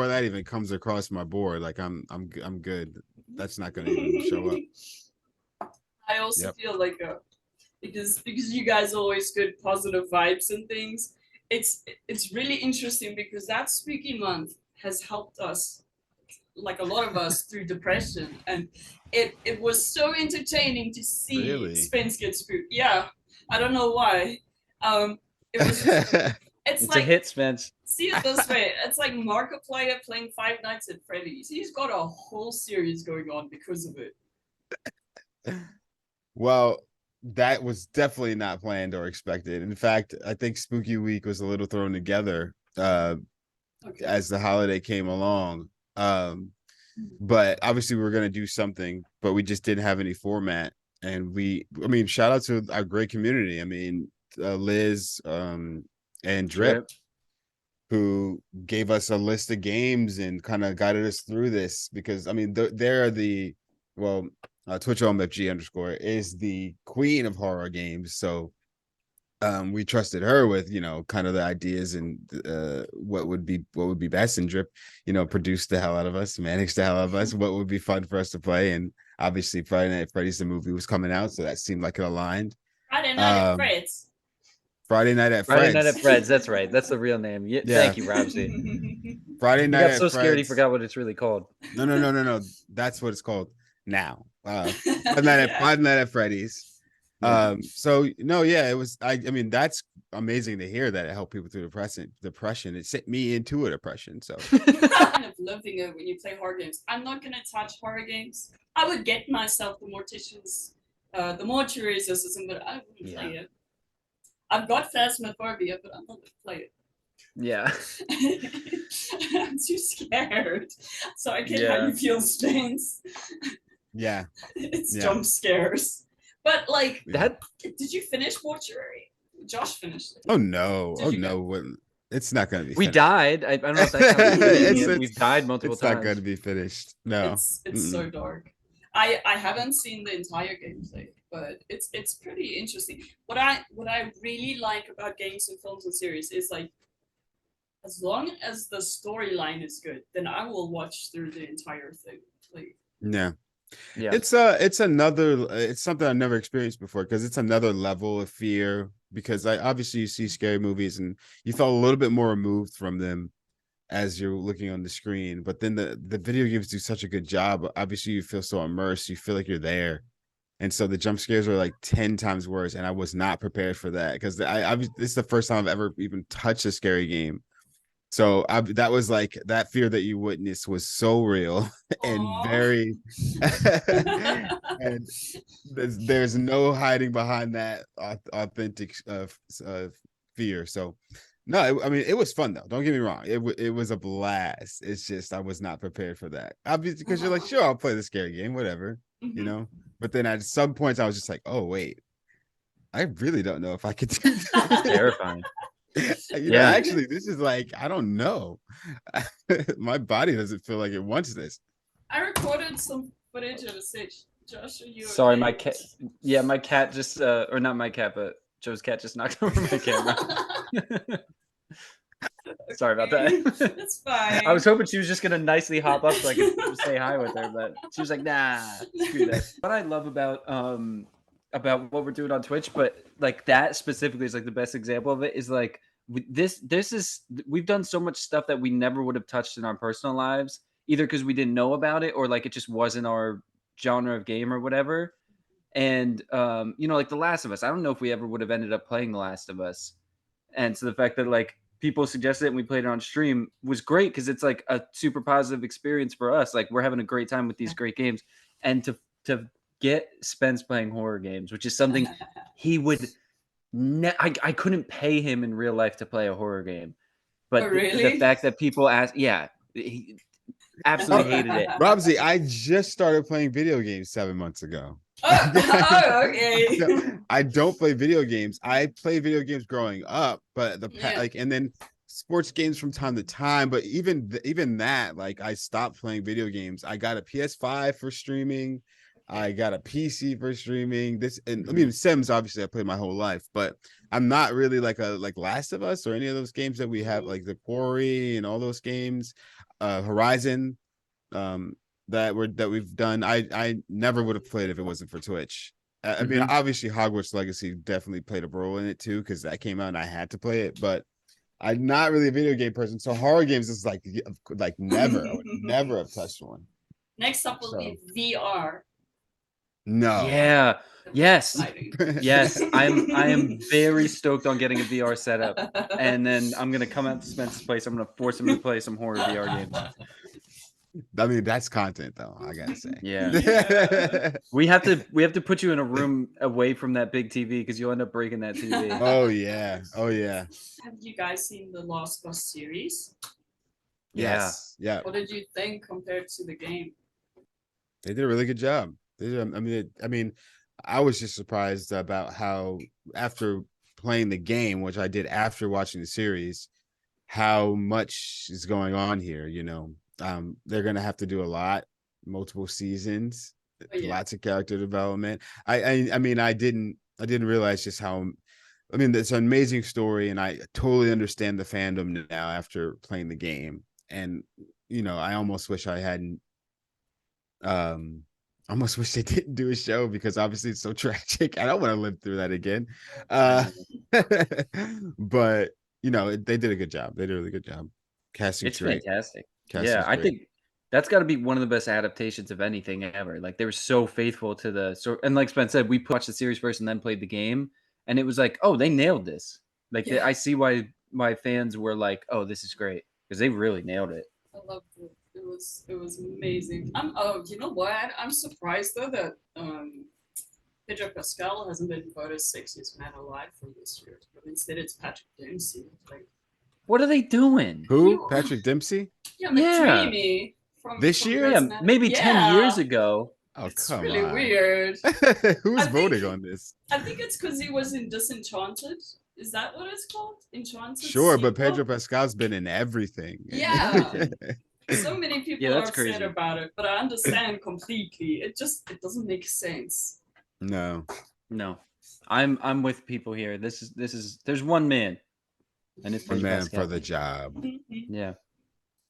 that even comes across my board, like I'm good. That's not going to even show up. I also feel like because you guys are always good positive vibes and things. It's really interesting because that spooky month has helped us, like a lot of us, through depression, and it was so entertaining to see Really? Spence get spooked. Yeah, I don't know why. It was. It's like a hit, Spence. See it this way. It's like Markiplier playing Five Nights at Freddy's. He's got a whole series going on because of it. Well, that was definitely not planned or expected. In fact, I think Spooky Week was a little thrown together as the holiday came along. But obviously we were going to do something, but we just didn't have any format. And shout out to our great community. I mean, Liz and Drip, who gave us a list of games and kind of guided us through this, because I mean, they're the Twitch _MFG is the queen of horror games. So we trusted her with kind of the ideas and what would be best. And Drip produced the hell out of us, managed the hell out of us, what would be fun for us to play. And obviously Friday Night at Freddy's, the movie, was coming out, so that seemed like it aligned. Friday Night at Fred's. Friday Night at Fred's. That's right. That's the real name. Yeah. Thank you, Robsy. Friday Night at Fred's. He got so scared he forgot what it's really called. No. That's what it's called now. Five Night at Freddy's. It was. I mean, that's amazing to hear that it helped people through depression. It sent me into a depression. So kind of loving it when you play horror games. I'm not gonna touch horror games. I would get myself the Morticians, the Mortuary Exorcism, but I wouldn't play it. I've got Phasmophobia, but I'm not gonna play it. Yeah. I'm too scared. So I get how you feel, Spence. Yeah. It's jump scares. But like that, did you finish Mortuary? Josh finished it. Oh no. It's not gonna be we finished. Died. I don't know if that counts. We've died multiple times. It's not gonna be finished. No. It's so dark. I haven't seen the entire gameplay, but it's pretty interesting. What I really like about games and films and series is like as long as the storyline is good, then I will watch through the entire thing. Like, Yeah. Yeah. It's another, it's something I've never experienced before, because it's another level of fear, because I obviously you see scary movies and you felt a little bit more removed from them as you're looking on the screen, but then the video games do such a good job. Obviously you feel so immersed, you feel like you're there, and so the jump scares are like 10 times worse, and I was not prepared for that, because this is the first time I've ever even touched a scary game. So that was like, that fear that you witnessed was so real and aw. very and there's no hiding behind that authentic fear. So no, I mean, it was fun though. Don't get me wrong. It was a blast. It's just I was not prepared for that. Obviously, because you're like, sure, I'll play the scary game, whatever, you know. But then at some points, I was just like, oh wait, I really don't know if I could do that. Terrifying. You know, actually, this is like, I don't know. My body doesn't feel like it wants this. I recorded some footage of a stage. Josh, are you Sorry, okay? my cat. Yeah, my cat just, or not my cat, but Joe's cat just knocked over my camera. Sorry about that. It's fine. I was hoping she was just gonna nicely hop up so I could say hi with her, but she was like, "Nah, screw that." What I love about what we're doing on Twitch, but like that specifically is like the best example of it, is like we've done so much stuff that we never would have touched in our personal lives, either because we didn't know about it or like it just wasn't our genre of game or whatever. And you know, like The Last of Us, I don't know if we ever would have ended up playing The Last of Us. And so the fact that like people suggested it and we played it on stream was great, because it's like a super positive experience for us. Like, we're having a great time with these great games. And to get Spence playing horror games, which is something he would I couldn't pay him in real life to play a horror game. But Oh, really? the fact that people ask, yeah, he absolutely hated it. Robsy, I just started playing video games 7 months ago. Oh, okay. I don't play video games. I play video games growing up, but Yeah. like, and then sports games from time to time. But even that, like, I stopped playing video games. I got a PS5 for streaming. I got a PC for streaming. And I mean, Sims, obviously I played my whole life, but I'm not really like Last of Us or any of those games that we have, like The Quarry and all those games, Horizon, that we've done. I never would have played if it wasn't for Twitch. I mean, obviously Hogwarts Legacy definitely played a role in it too, because that came out and I had to play it, but I'm not really a video game person. So horror games is like never. I would never have touched one. Next up will be VR. No. Yeah. Yes. Yes. I am very stoked on getting a VR setup. And then I'm gonna come out to Spence's place. I'm gonna force him to play some horror VR games. I mean, that's content though, I gotta say. Yeah. We have to put you in a room away from that big TV, because you'll end up breaking that TV. Oh yeah. Oh yeah. Have you guys seen the Last of Us series? Yes. Yeah. What did you think compared to the game? They did a really good job. They did, I mean, I was just surprised about how, after playing the game, which I did after watching the series, how much is going on here. You know, they're gonna have to do a lot, multiple seasons, lots of character development. I mean, I didn't realize just how. I mean, it's an amazing story, and I totally understand the fandom now after playing the game. And you know, I almost wish I hadn't. I almost wish they didn't do a show, because obviously it's so tragic. I don't want to live through that again. But you know, they did a good job. They did a really good job. Casting, it's great. Fantastic. Casting's yeah, I great. think that's got to be one of the best adaptations of anything ever. Like, they were so faithful to the story, and like Spence said, we watched the series first and then played the game, and it was like, oh, they nailed this. Like, I see why fans were like, oh, this is great, because they really nailed it. I loved it. It was amazing. You know what? I'm surprised though that Pedro Pascal hasn't been voted sexiest man alive for this year, but instead it's Patrick Dempsey. Like, what are they doing? Who? Patrick Dempsey? Yeah, McDreamy. This year? Yeah, maybe 10 years ago. Oh, it's come really on. weird. Who's voting on this? I think it's because he was in Disenchanted. Is that what it's called? Enchanted? Sure, sequel? but Pedro Pascal's been in everything. Yeah. So many people are upset crazy. about it, but I understand completely. It doesn't make sense. No. I'm with people here. There's one man. and it's The Pedro man Pascal. for the job. Mhm. Yeah.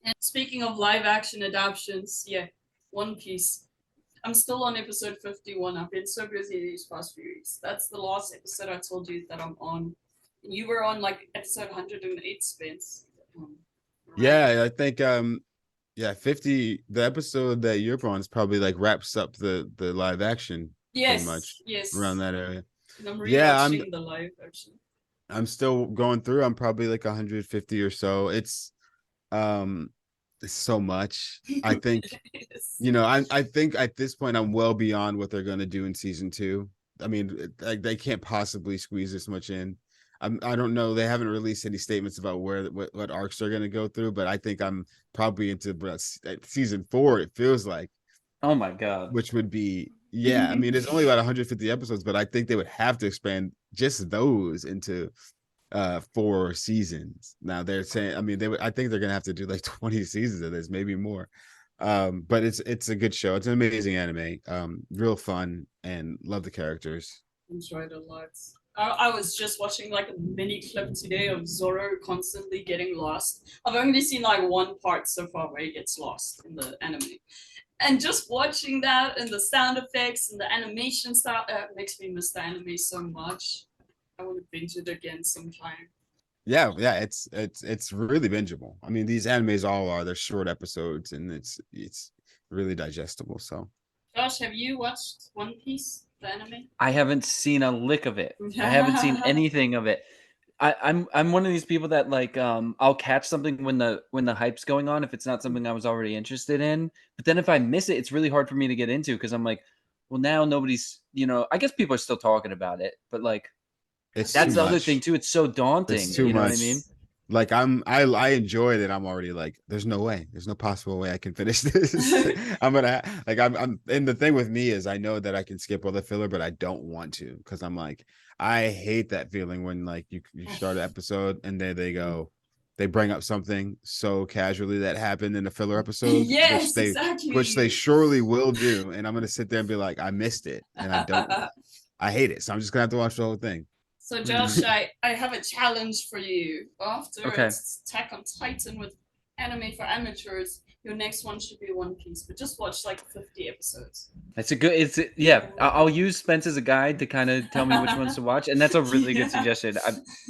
And speaking of live action adaptations, yeah, One Piece. I'm still on episode 51. I've been so busy these past few weeks. That's the last episode I told you that I'm on. You were on like episode 108, Spence. Right? Yeah, I think 50, the episode that you're on is probably like wraps up the live action pretty much Yes. around that area. And I'm Yeah, rewatching the live action. I'm still going through. I'm probably like 150 or so. It's so much. I think Yes. I think at this point I'm well beyond what they're going to do in season 2. I mean, like they can't possibly squeeze this much in. I don't know. They haven't released any statements about what arcs they're going to go through, but I think I'm probably into season 4. It feels like, Oh my god. which would be I mean, it's only about 150 episodes, but I think they would have to expand just those into 4 seasons. Now they're saying, I mean, I think they're gonna have to do like 20 seasons of this, maybe more. But it's a good show. It's an amazing anime. Real fun, and love the characters. Enjoyed a lot. I was just watching like a mini clip today of Zoro constantly getting lost. I've only seen like one part so far where he gets lost in the anime. And just watching that and the sound effects and the animation style makes me miss the anime so much. I want to binge it again sometime. Yeah, it's really bingeable. I mean, these animes all are. They're short episodes, and it's really digestible. So Josh, have you watched One Piece, the anime? I haven't seen a lick of it. I haven't seen anything of it. I'm one of these people that like I'll catch something when the hype's going on if it's not something I was already interested in. But then if I miss it, it's really hard for me to get into because I'm like, well, now nobody's, I guess people are still talking about it, but like it's that's too the other much. thing too. It's so daunting. It's too You know much. what I mean? Like I enjoyed it. I'm already like, there's no possible way I can finish this. I'm and the thing with me is I know that I can skip all the filler, but I don't want to because I'm like, I hate that feeling when like you start an episode and then they bring up something so casually that happened in a filler episode, Yes, exactly. which they surely will do, and I'm gonna sit there and be like, I missed it, and I hate it, so I'm just gonna have to watch the whole thing. So Josh, I have a challenge for you. After Okay. Attack on Titan with anime for amateurs, your next one should be One Piece, but just watch like 50 episodes. That's a good. I'll use Spence as a guide to kind of tell me which ones to watch, and that's a really good suggestion.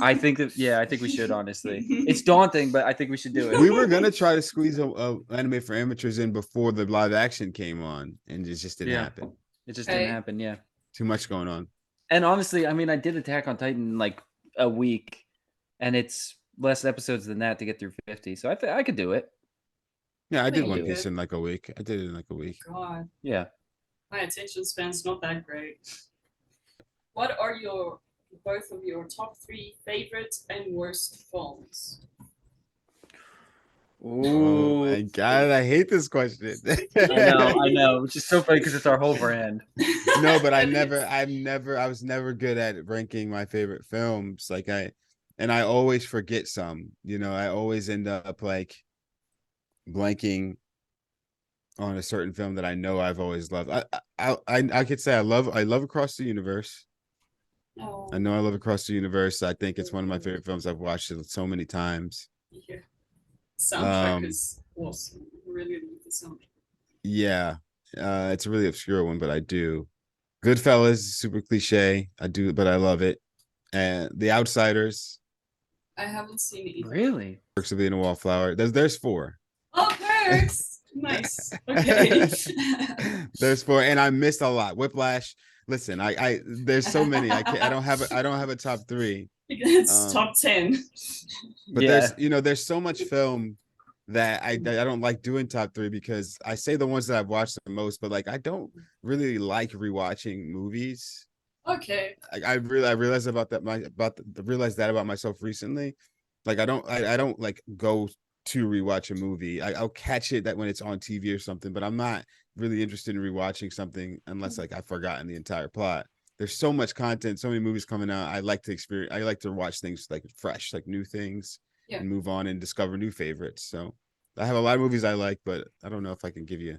I think that I think we should honestly. It's daunting, but I think we should do it. We were gonna try to squeeze a anime for amateurs in before the live action came on, and it just didn't happen. It just didn't happen. Yeah. Too much going on. And honestly, I mean, I did Attack on Titan in like a week, and it's less episodes than that to get through 50. So I could do it. Yeah, I did think One you Piece could. in like a week. I did it in like a week. God, Yeah. my attention span's not that great. What are both of your top 3 favorite and worst films? Oh my god, I hate this question. I know. Which is so funny because it's our whole brand. No, but I was never good at ranking my favorite films. Like I always forget some. I always end up like blanking on a certain film that I know I've always loved. I could say I love Across the Universe. Oh, I know I love Across the Universe. I think it's one of my favorite films. I've watched it so many times. yeah. Soundtrack is awesome. Really love the soundtrack. Yeah, it's a really obscure one, but I do. Goodfellas, super cliche. I do, but I love it. And The Outsiders, I haven't seen it either. Really? Perks of Being a Wallflower. There's 4. Oh, Perks! Nice. Okay. There's 4, and I missed a lot. Whiplash. Listen, I there's so many. I don't have a top 3. It's top 10. But there's so much film that I don't like doing top 3 because I say the ones that I've watched the most, but like I don't really like rewatching movies. Okay. I realized realized that about myself recently. Like I don't like go to rewatch a movie. I'll catch it that when it's on TV or something, but I'm not really interested in rewatching something unless like I've forgotten the entire plot. There's so much content, so many movies coming out. I like to watch things like fresh, like new things, and move on and discover new favorites. So I have a lot of movies I like, but I don't know if I can give you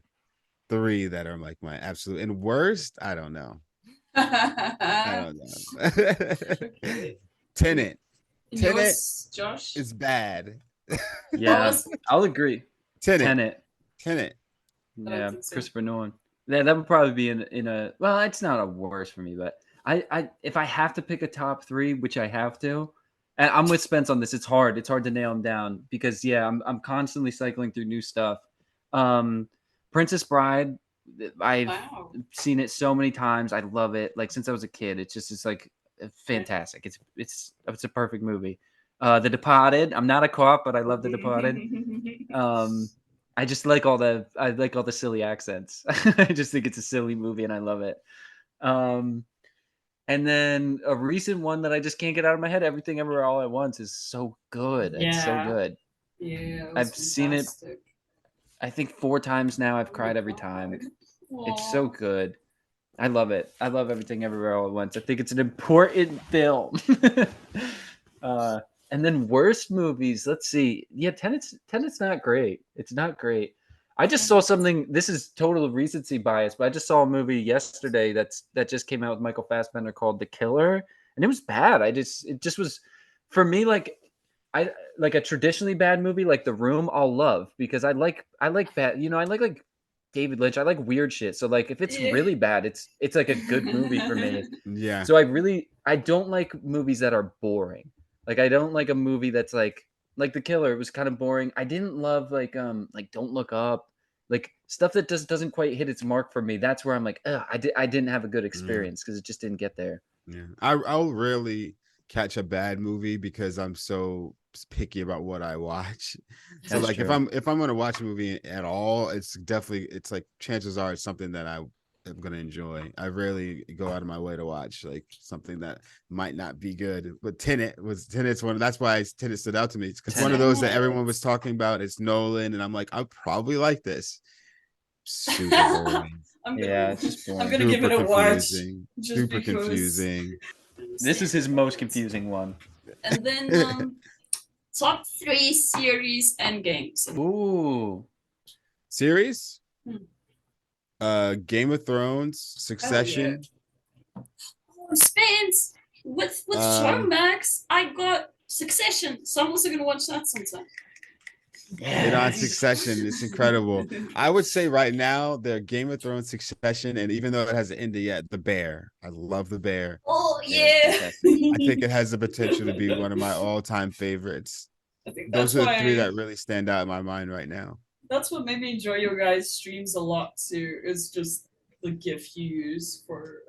3 that are like my absolute and worst. I don't know. I don't know. Okay. Tenet. Tenet Yours, Josh? is bad. Yeah, was it? I'll agree. Tenet. Tenet. I don't Yeah, think so. Christopher Nolan. Yeah, that would probably be in a well, it's not a worst for me, but I if I have to pick a top three, which I have to, and I'm with Spence on this. It's hard. It's hard to nail them down because yeah, I'm constantly cycling through new stuff. Princess Bride, I've Wow. seen it so many times. I love it. Like since I was a kid, it's like fantastic. It's a perfect movie. The Departed. I'm not a cop, but I love The Departed. I just like all the silly accents. I just think it's a silly movie and I love it. And then a recent one that I just can't get out of my head, Everything Everywhere All at Once is so good. It's so Yeah. good. Yeah, it was I've seen it fantastic. I think 4 times now. I've Oh cried my every God. time. Aw. It's so good. I love it. I love Everything Everywhere All at Once. I think it's an important film. And then worst movies. Let's see. Yeah, Tenet's not great. It's not great. I just saw something. This is total recency bias, but I just saw a movie yesterday that just came out with Michael Fassbender called The Killer, and it was bad. It just was for me I like a traditionally bad movie like The Room. I'll love because I like bad. I like David Lynch. I like weird shit. So like if it's Yeah. really bad, it's like a good movie for me. Yeah. So I don't like movies that are boring. Like I don't like a movie that's like The Killer. It was kind of boring. I didn't love like Don't Look Up, like stuff that doesn't quite hit its mark for me. That's where I'm like, I didn't have a good experience because it just didn't get there. Yeah. I'll rarely catch a bad movie because I'm so picky about what I watch. So That's like true. if I'm gonna watch a movie at all, it's like chances are it's something that I am gonna enjoy. I rarely go out of my way to watch like something that might not be good. But Tenet's one. That's why Tenet stood out to me. It's because one of those that everyone was talking about. It's Nolan, and I'm like, I'll probably like this. Super boring. Yeah, it's just I'm boring. gonna give it a watch just Super because. confusing. This is his most confusing one. And then top 3 series and games. Ooh. Series? Game of Thrones, Oh, Succession. Spence with Showmax, I got Succession, so I'm also gonna watch that sometime. Get on Succession. It's incredible. I would say right now, they're Game of Thrones, Succession, and even though it hasn't ended yet, The Bear. I love The Bear. Oh yeah. I think it has the potential to be one of my all-time favorites. I think those are the 3 that really stand out in my mind right now. That's what made me enjoy your guys' streams a lot too. Is just the GIF you use for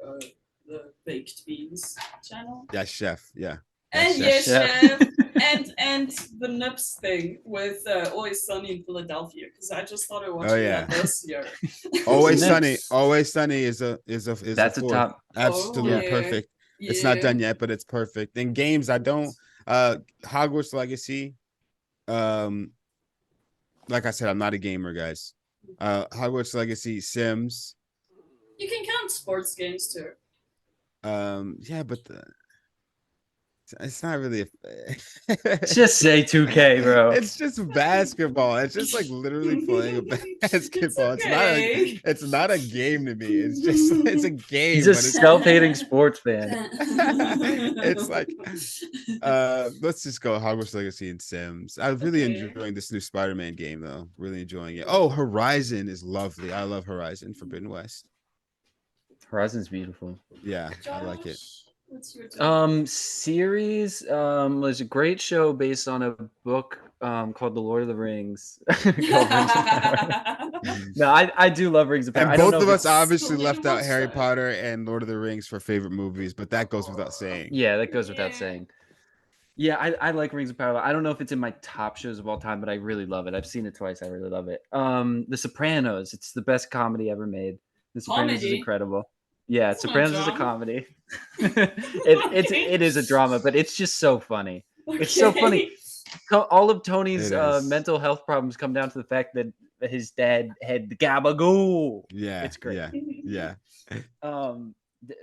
the baked beans channel. Yeah, chef. Yeah. And yes, chef. and the Nips thing with Always Sunny in Philadelphia, because I just started watching that this year. Always Sunny is that's a top. Absolutely perfect. Yeah. It's not done yet, but it's perfect. In games, I don't Hogwarts Legacy. Like I said, I'm not a gamer, guys. Hogwarts Legacy, Sims. You can count sports games too. Yeah, but it's not really just say 2K, bro. It's just basketball. It's just like literally playing a basketball. It's not a game to me. It's a game. He's a self-hating sports fan. It's like let's just go Hogwarts Legacy and Sims. I'm really enjoying this new Spider-Man game though. Really enjoying it. Oh, Horizon is lovely. I love Horizon Forbidden West. Horizon's beautiful. Yeah, I like it. Series was a great show based on a book called The Lord of the Rings. No, I do love Rings of Power. And both of us obviously left out Harry Potter and Lord of the Rings for favorite movies, but that goes without saying. Yeah, that goes without saying. Yeah, I like Rings of Power. I don't know if it's in my top shows of all time, but I really love it. I've seen it twice. I really love it. The Sopranos. It's the best comedy ever made. The Sopranos is incredible. Yeah, Sopranos is a comedy. It is a drama, but it's just so funny. Okay. It's so funny. All of Tony's mental health problems come down to the fact that his dad had the gabagool. Yeah, it's great. Yeah.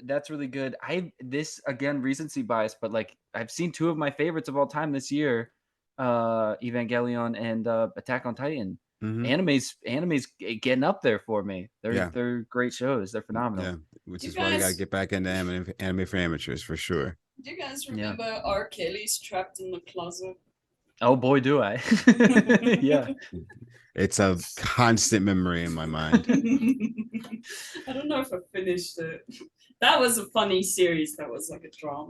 That's really good. This again recency bias, but like I've seen 2 of my favorites of all time this year, Evangelion and Attack on Titan. Mm-hmm. Anime's getting up there for me. They're great shows. They're phenomenal. Yeah, which is why you gotta get back into anime for amateurs for sure. Do you guys remember R. Kelly's Trapped in the Closet? Oh boy, do I. Yeah. It's a constant memory in my mind. I don't know if I finished it. That was a funny series. That was like a drama.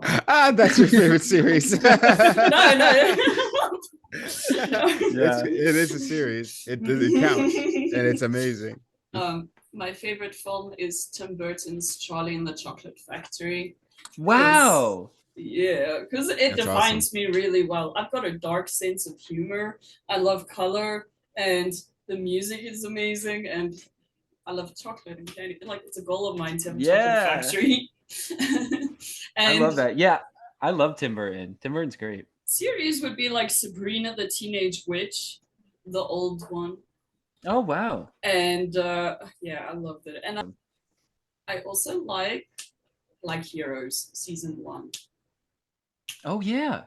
That's your favorite series. No. It is a series. It counts, and it's amazing. My favorite film is Tim Burton's Charlie and the Chocolate Factory. Wow. Yeah, because it defines me really well. I've got a dark sense of humor. I love color, and the music is amazing, and I love chocolate and candy. Like, it's a goal of mine to have a chocolate factory. I love that. Yeah, I love Tim Burton. Tim Burton's great. Series would be like Sabrina the Teenage Witch, the old one. Oh wow. And yeah, I loved it. And I also like Heroes season 1. Oh yeah,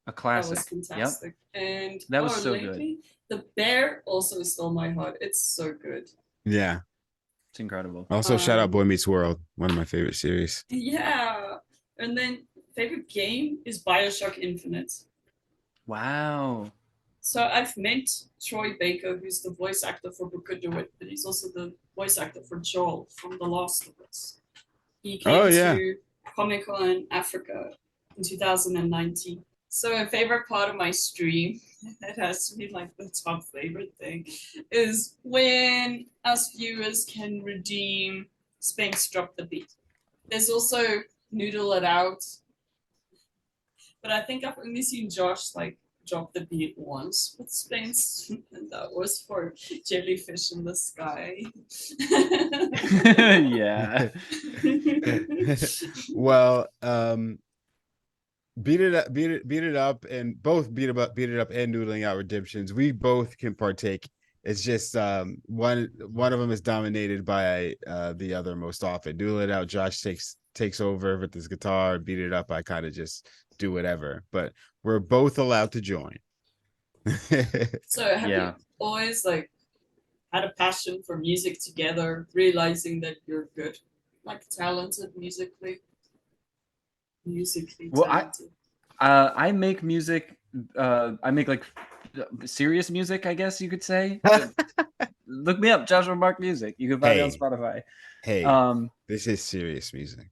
a classic. That was fantastic. Yep. And that was so good. The Bear also stole my heart. It's so good. Yeah, it's incredible. Also, shout out Boy Meets World, one of my favorite series. Yeah, and then favorite game is BioShock Infinite. Wow. So I've met Troy Baker, who's the voice actor for Booker DeWitt, but he's also the voice actor for Joel from The Last of Us. He came to Comic-Con Africa in 2019. So a favorite part of my stream, it has to be like the top favorite thing, is when us viewers can redeem Spanx Drop the Beat. There's also Noodle It Out, but I think I've only seen Josh like drop the beat once with Spanx, and that was for Jellyfish in the Sky. Yeah. Well, beat it up, and both beat it up and noodling out redemptions. We both can partake. It's just one of them is dominated by the other most often. Noodle it out, Josh takes over with his guitar. Beat it up, I kind of just do whatever. But we're both allowed to join. So have you always like had a passion for music together, realizing that you're good, like talented musically? Well, talented. I make music. I make like serious music, I guess you could say. Look me up, Joshua Mark Music. You can find it on Spotify. Hey, this is serious music.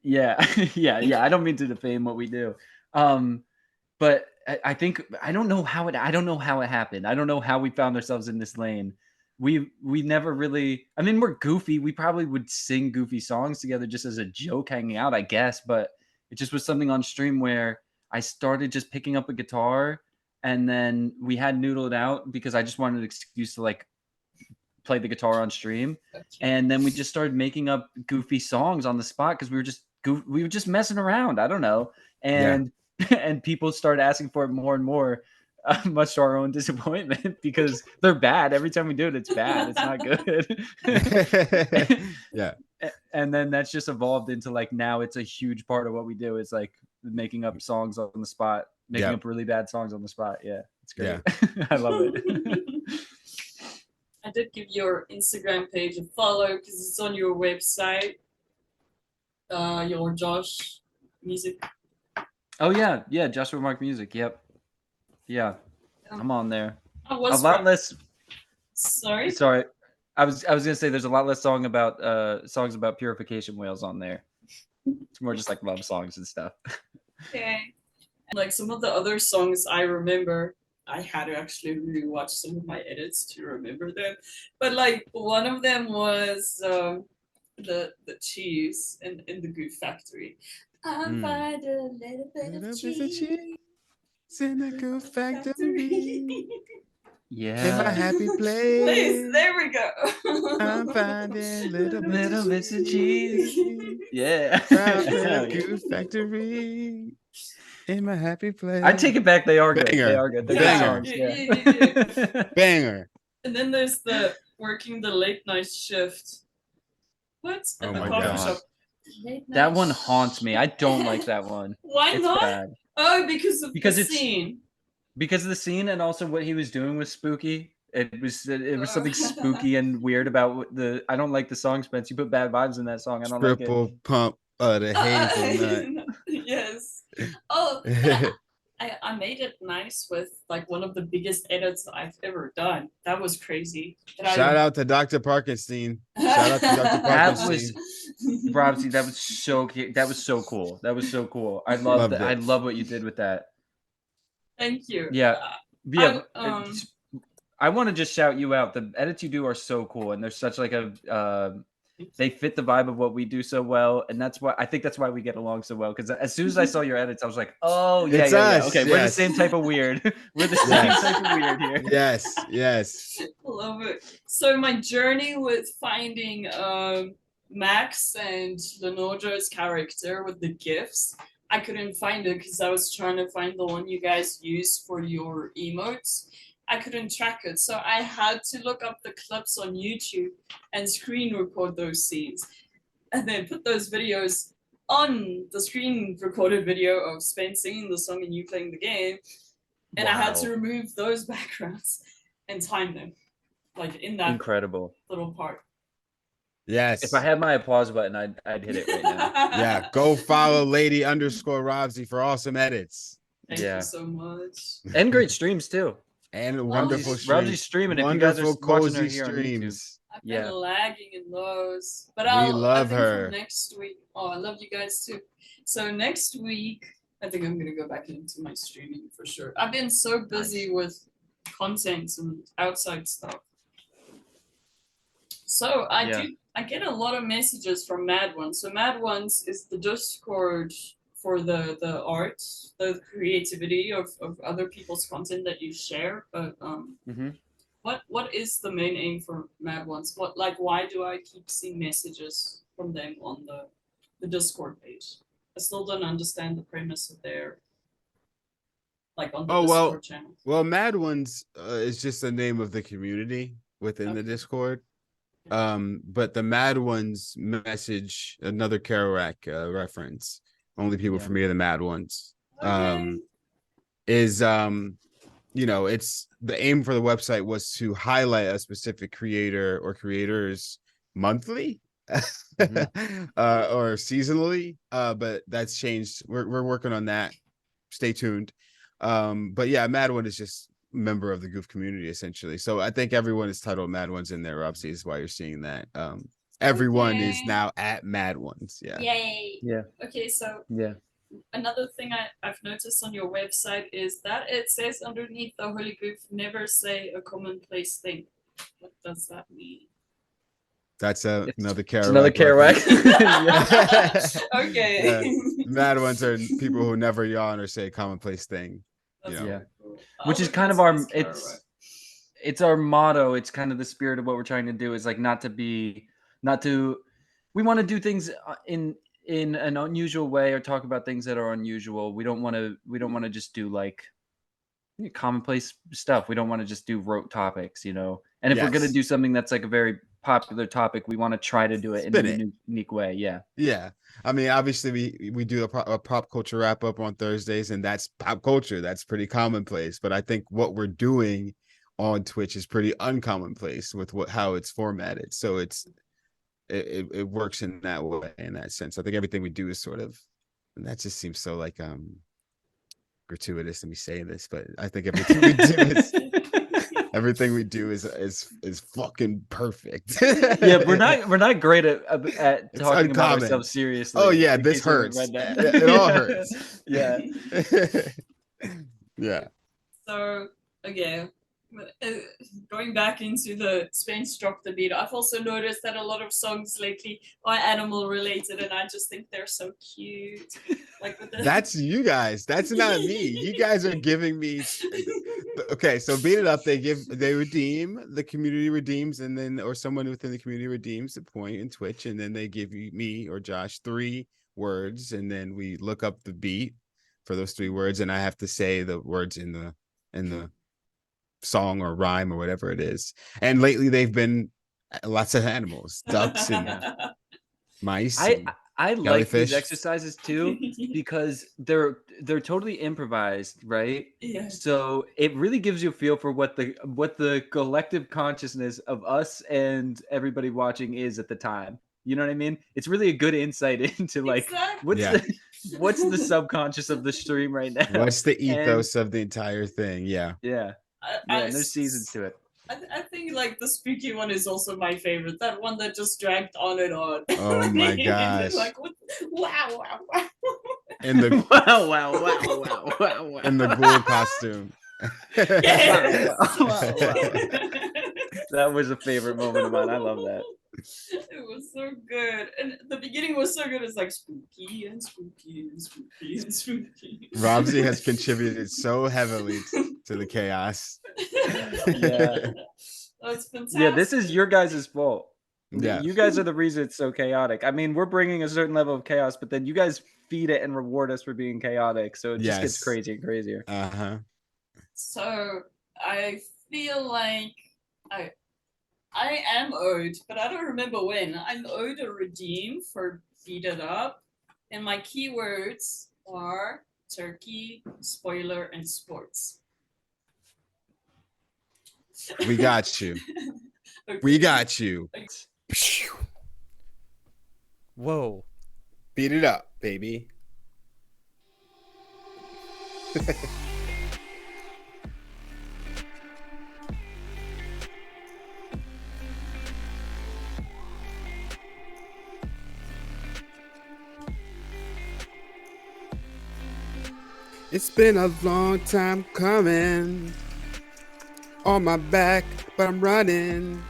Yeah, yeah. I don't mean to defame what we do, but I think I don't know how it happened. I don't know how we found ourselves in this lane. We never really. I mean, we're goofy. We probably would sing goofy songs together just as a joke, hanging out, I guess. But it just was something on stream where I started just picking up a guitar, and then we had Noodle It Out because I just wanted an excuse to like play the guitar on stream, and then we just started making up goofy songs on the spot because we were just messing around. I don't know, and people started asking for it more and more, much to our own disappointment because they're bad. Every time we do it, it's bad. It's not good. Yeah. And then that's just evolved into like now it's a huge part of what we do. It's like making up songs on the spot, making up really bad songs on the spot. Yeah, it's great. Yeah. I love it. I did give your Instagram page a follow because it's on your website. Your Josh Music. Oh yeah, Joshua Mark Music. Yep. Yeah, I'm on there. A lot less. Sorry. I was gonna say there's a lot less songs about purification whales on there. It's more just like love songs and stuff. Okay. Like some of the other songs I remember, I had to actually rewatch some of my edits to remember them. But like one of them was the cheese in the Goof Factory. I'll find a little bit of cheese in the Goof Factory. Yeah. In my happy place. Please, there we go. I'm finding little bits of cheese. Yeah. Goof Factory. In my happy place. I take it back. They are good. Banger. They are good. They're Banger. good songs. Yeah. Banger. And then there's the working the late night shift. What? At the coffee shop. That one haunts me. I don't like that one. Why not? Bad. Oh, because of the scene. Because of the scene, and also what he was doing was spooky. It was something spooky and weird about I don't like the song, Spence. You put bad vibes in that song. I don't like it. Triple pump of the hazelnut. Yes. Oh, yeah. I made it nice with like one of the biggest edits I've ever done. That was crazy. Shout out to Dr. Parkenstein. Shout out to Dr. That Parkenstein. was Robsy. That was so that was so cool. That was so cool. I love Loved that. I it. love what you did with that. Thank you. Yeah, yeah. I, I want to just shout you out. The edits you do are so cool, and they're such like a. They fit the vibe of what we do so well, and that's why I think that's why we get along so well. Because as soon as I saw your edits, I was like, "Oh yeah, It's yeah, us, yeah. Okay, we're the same type of weird. We're the same Yes. type of weird here." Yes. love it. So my journey with finding Max and Lenodra's character with the gifts, I couldn't find it because I was trying to find the one you guys use for your emotes. I couldn't track it, so I had to look up the clips on YouTube and screen record those scenes, and then put those videos on the screen recorded video of Spain singing the song and you playing the game, and I had to remove those backgrounds and time them, like in that Incredible little part. Yes. If I had my applause button, I'd hit it right now. Yeah, go follow Lady_Robsy for awesome edits. Thank you so much. And great streams too. And wonderful Robsy's streaming. If wonderful, you guys are watching her cozy here streams. I've been lagging in those, but We I love think her. For next week. Oh, I love you guys too. So next week, I think I'm gonna go back into my streaming for sure. I've been so busy with content and outside stuff. So I get a lot of messages from Mad Ones. So Mad Ones is the Discord for the art, the creativity of other people's content that you share. But what is the main aim for Mad Ones? Why do I keep seeing messages from them on the Discord page? I still don't understand the premise of their on the Discord channel. Well, Mad Ones is just the name of the community within the Discord. But the Mad Ones message, another Kerouac reference. Only people for me are the Mad Ones. It's the aim for the website was to highlight a specific creator or creators monthly or seasonally. But that's changed. We're working on that. Stay tuned. But yeah, Mad One is just member of the goof community essentially, so I think everyone is titled Mad Ones in there. Obviously is why you're seeing that. Everyone is now at Mad Ones. Yay. Okay, so another thing I've noticed on your website is that it says underneath the Holy Goof, never say a commonplace thing. What does that mean? That's another Kerouac. Another Kerouac. Okay. Mad Ones are people who never yawn or say a commonplace thing. Which is kind of our it's our motto. It's kind of the spirit of what we're trying to do is like we want to do things in an unusual way or talk about things that are unusual. We don't want to just do like commonplace stuff. We don't want to just do rote topics, And if we're going to do something that's like a very popular topic, we want to try to do it in a unique way. Yeah. I mean, obviously we do a pop culture wrap up on Thursdays, and that's pop culture. That's pretty commonplace. But I think what we're doing on Twitch is pretty uncommonplace with how it's formatted. So it works in that way, in that sense. I think everything we do is sort of, and that just seems so like gratuitous to me saying this, but I think everything we do is everything we do is fucking perfect. Yeah, we're not great at talking about ourselves seriously. Oh yeah, this hurts. It all hurts. Yeah. Yeah. So again, going back into the Spain's Drop the Beat, I've also noticed that a lot of songs lately are animal related, and I just think they're so cute. That's you guys. That's not me. You guys are giving me. Okay, so Beat It Up. They redeem, the community redeems, and then or someone within the community redeems the point in Twitch, and then they give me or Josh 3 words, and then we look up the beat for those 3 words, and I have to say the words in the song or rhyme or whatever it is. And lately they've been lots of animals, ducks and mice. I like these exercises too because they're totally improvised, right? Yeah. So it really gives you a feel for what the collective consciousness of us and everybody watching is at the time. You know what I mean? It's really a good insight into like what's the subconscious of the stream right now? What's the And- ethos of the entire thing? Yeah. yeah. Yeah, and there's seasons to it. I think like the spooky one is also my favorite. That one that just dragged on and on. Oh my gosh. Like wow. In the Wow. in the ghoul costume. Yes. That was a favorite moment of mine. I love that. It was so good. And the beginning was so good. It's like spooky and spooky and spooky and spooky. Robsy has contributed so heavily to the chaos. Yeah. That's fantastic. Yeah, this is your guys' fault. Yeah. You guys are the reason it's so chaotic. I mean, we're bringing a certain level of chaos, but then you guys feed it and reward us for being chaotic. So it just gets Yes. crazier and crazier. Uh-huh. So I feel like I am owed, but I don't remember when. I'm owed a redeem for Beat It Up, and my keywords are turkey, spoiler, and sports. We got you. Okay. We got you. Whoa. Beat it up, baby. It's been a long time coming. On my back, but I'm running.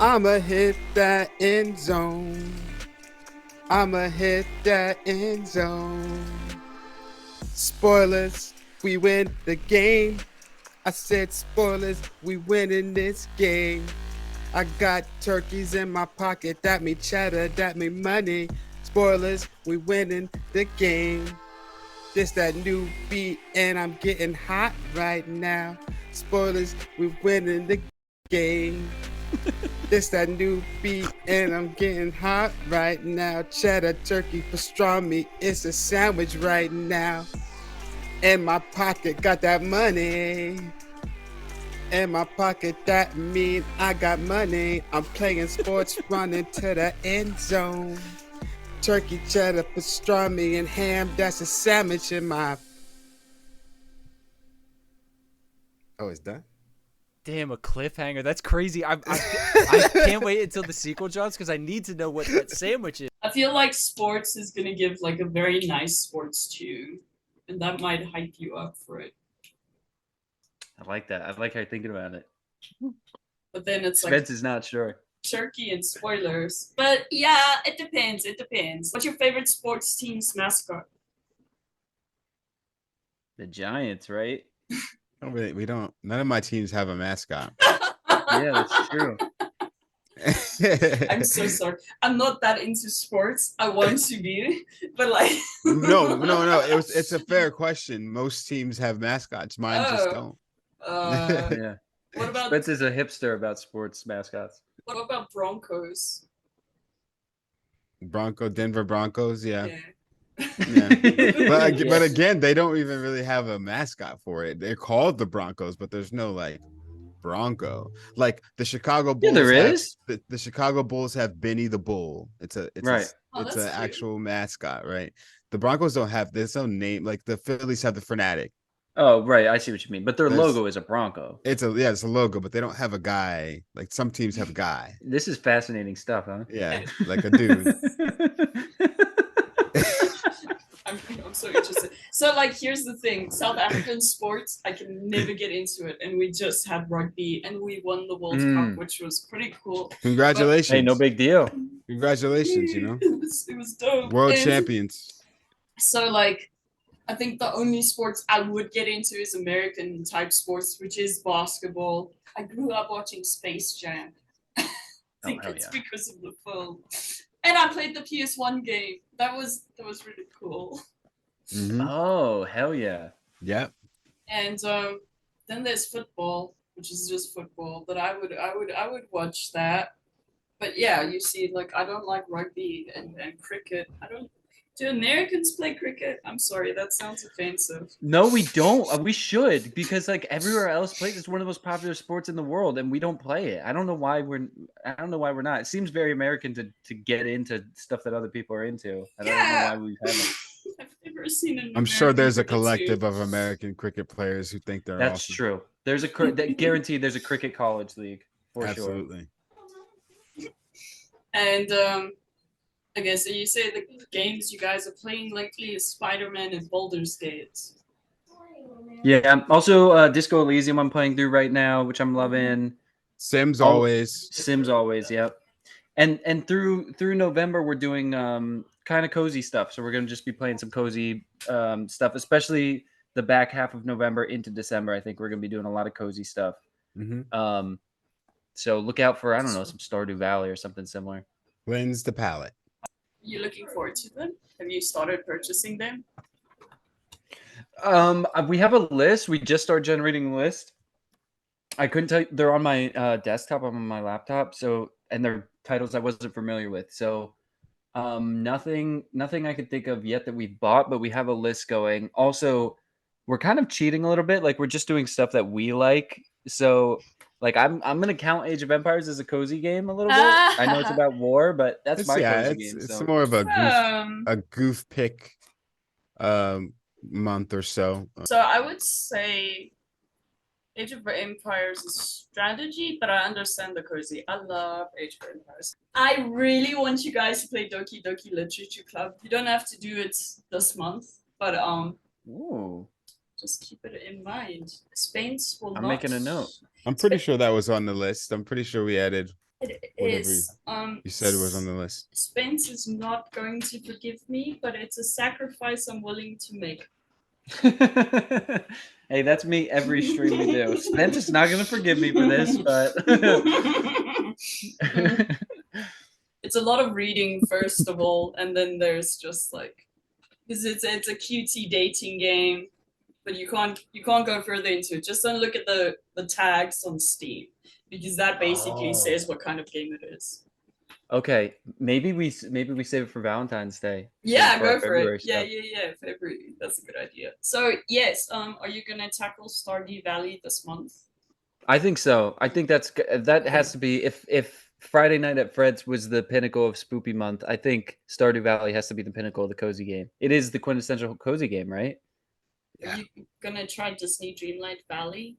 I'ma hit that end zone. I'ma hit that end zone. Spoilers, we win the game. I said spoilers, we winning this game. I got turkeys in my pocket, that me cheddar, that me money. Spoilers, we winning the game. This that new beat and I'm getting hot right now. Spoilers, we winning the game. This that new beat and I'm getting hot right now. Cheddar, turkey, pastrami, it's a sandwich right now. In my pocket, got that money. In my pocket, that mean I got money. I'm playing sports, running to the end zone. Turkey, cheddar, pastrami, and ham, that's a sandwich in my... Oh, it's done? Damn, a cliffhanger. That's crazy. I can't wait until the sequel drops because I need to know what that sandwich is. I feel like sports is gonna give like a very nice sports tune, and that might hype you up for it. I like that. I like how you're thinking about it. But then it's like Spence is not sure. turkey and spoilers. But yeah, it depends. It depends. What's your favorite sports team's mascot? The Giants, right? Oh, we don't. None of my teams have a mascot. Yeah, that's true. I'm so sorry. I'm not that into sports. I want to be, but like No. It's a fair question. Most teams have mascots. Mine just Oh. don't. Yeah. What about Spence is a hipster about sports mascots. what about Broncos? Denver Broncos. Yeah. Yeah. But Yes. again, they don't even really have a mascot for it. They're called the Broncos, but there's no like Bronco. Like the Chicago Bulls. Yeah, there have, is. The Chicago Bulls have Benny the Bull. It's Right. Oh, it's that's an cute. actual mascot, right? The Broncos don't have. There's no name. Like the Phillies have the Fanatic. Oh, right. I see what you mean. But their There's- logo is a Bronco. It's a logo, but they don't have a guy. Like some teams have a guy. This is fascinating stuff, huh? Yeah, like a dude. I'm so interested. So like here's the thing. South African sports, I can never get into it. And we just had rugby and we won the World Cup, which was pretty cool. Congratulations. Hey, no big deal. Congratulations, you know. It was dope. World And champions. So like I think the only sports I would get into is American type sports, which is basketball. I grew up watching Space Jam. I think hell it's yeah. because of the film. And I played the PS1 game. That was really cool. Mhm. Oh, hell yeah. Yep. And then there's football, which is just football. But I would watch that. But yeah, you see, like I don't like rugby and cricket. I don't. Do Americans play cricket? I'm sorry, that sounds offensive. No, we don't. We should, because like everywhere else plays, it's one of the most popular sports in the world, and we don't play it. I don't know why we're not. It seems very American to get into stuff that other people are into. I don't know why we haven't. I've never seen an I'm sure there's a American cricket collective team. of American cricket players who think they're That's awesome. true. There's guaranteed there's a cricket college league for sure. Absolutely. And okay, so you say the games you guys are playing lately is Spider-Man and Baldur's Gate. Yeah. Also, Disco Elysium I'm playing through right now, which I'm loving. Sims Oh, always. Sims always. Yep. And through November we're doing kind of cozy stuff. So we're gonna just be playing some cozy stuff, especially the back half of November into December. I think we're gonna be doing a lot of cozy stuff. Mm-hmm. So look out for, I don't know, some Stardew Valley or something similar. Cleanse the palate. You looking forward to them? Have you started purchasing them? We have a list. We just started generating a list. I couldn't tell you, they're on my desktop. I'm on my laptop. So, and they're titles I wasn't familiar with. So, nothing I could think of yet that we've bought, but we have a list going. Also, we're kind of cheating a little bit. Like we're just doing stuff that we like. So, like I'm gonna count Age of Empires as a cozy game a little bit. I know it's about war, but that's my cozy game. It's So. more of a goof pick month or so. So I would say Age of Empires is strategy, but I understand the cozy. I love Age of Empires. I really want you guys to play Doki Doki Literature Club. You don't have to do it this month, but Ooh. just keep it in mind. Spence will I'm not... making a note. I'm pretty sure that was on the list. I'm pretty sure we added It whatever is. you said was on the list. Spence is not going to forgive me, but it's a sacrifice I'm willing to make. Hey, that's me every stream we do. Spence is not going to forgive me for this, but It's a lot of reading first of all, and then there's just like, because it's a cutesy dating game, but you can't go further into it. Just don't look at the tags on Steam, because that basically says what kind of game it is. Okay, maybe we save it for Valentine's Day. Yeah, For go our for February it. Yeah, stuff. February. That's a good idea. So yes, are you gonna tackle Stardew Valley this month? I think so. I think that has to be, if Friday Night at Fred's was the pinnacle of Spoopy Month, I think Stardew Valley has to be the pinnacle of the cozy game. It is the quintessential cozy game, right? Are you gonna try Disney Dreamlight Valley?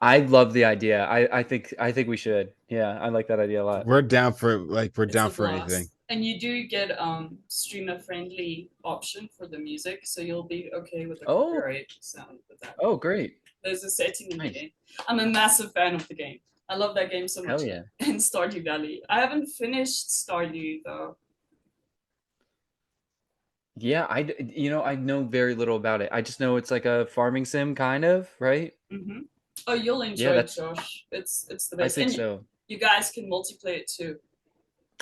I love the idea. I think we should. Yeah, I like that idea a lot. We're down for It's down a for blast. anything. And you do get streamer friendly option for the music, so you'll be okay with the copyright sound with that. Oh, great. There's a setting in Nice. the game. I'm a massive fan of the game. I love that game so much. Hell yeah. And Stardew Valley. I haven't finished Stardew though. Yeah, I know very little about it. I just know it's like a farming sim kind of, right? Mm-hmm. Oh, you'll enjoy it, Josh. It's the best. I think and so. You guys can multiplayer it too.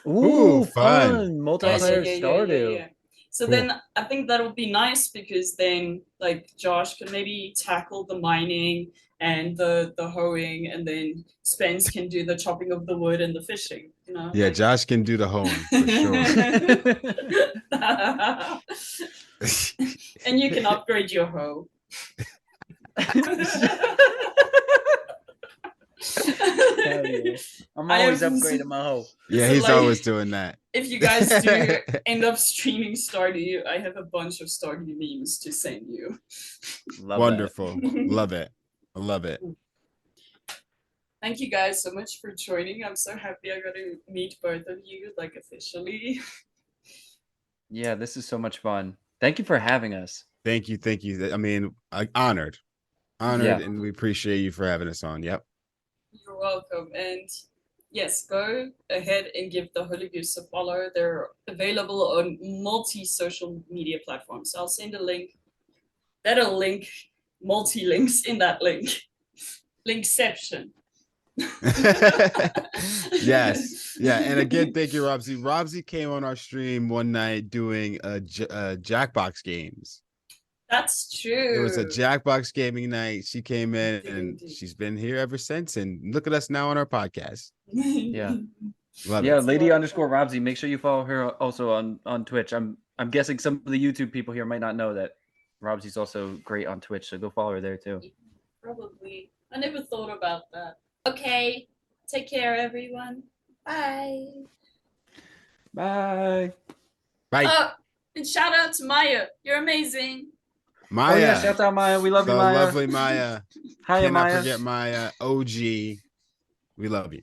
Ooh, fun. Multiplayer Stardew. Yeah. So Cool. then I think that'll be nice, because then like Josh can maybe tackle the mining and the hoeing, and then Spence can do the chopping of the wood and the fishing. You know. Yeah, Josh can do the home for sure. And you can upgrade your hoe. Hell yeah. I'm always upgrading my hoe. Yeah, So, he's like, always doing that. If you guys do end up streaming Stardew, I have a bunch of Stardew memes to send you. Love Wonderful. Love it. I love it. Thank you guys so much for joining. I'm so happy I got to meet both of you, like, officially. Yeah, this is so much fun. Thank you for having us. Thank you. I mean, honored, Yeah. and we appreciate you for having us on. Yep. You're welcome. And yes, go ahead and give the Holy Goofs a follow. They're available on multi-social media platforms. I'll send a link. That'll link multi-links in that link. Linkception. Yes. Yeah. And again, thank you, Robsy. Robsy came on our stream one night doing Jackbox games. That's true. It was a Jackbox gaming night. She came in and Indeed. she's been here ever since. And look at us now on our podcast. Yeah. Love Yeah, it. lady _ Robsy. Make sure you follow her also on Twitch. I'm I'm guessing some of the YouTube people here might not know that Robsy's also great on Twitch, so go follow her there too. Probably. I never thought about that. Okay. Take care, everyone. Bye. Bye. Bye. Oh, and shout out to Maya. You're amazing. Maya. Oh yeah, shout out Maya. We love the you, Maya. lovely Maya. Hiya, Cannot Maya. forget Maya. OG. We love you.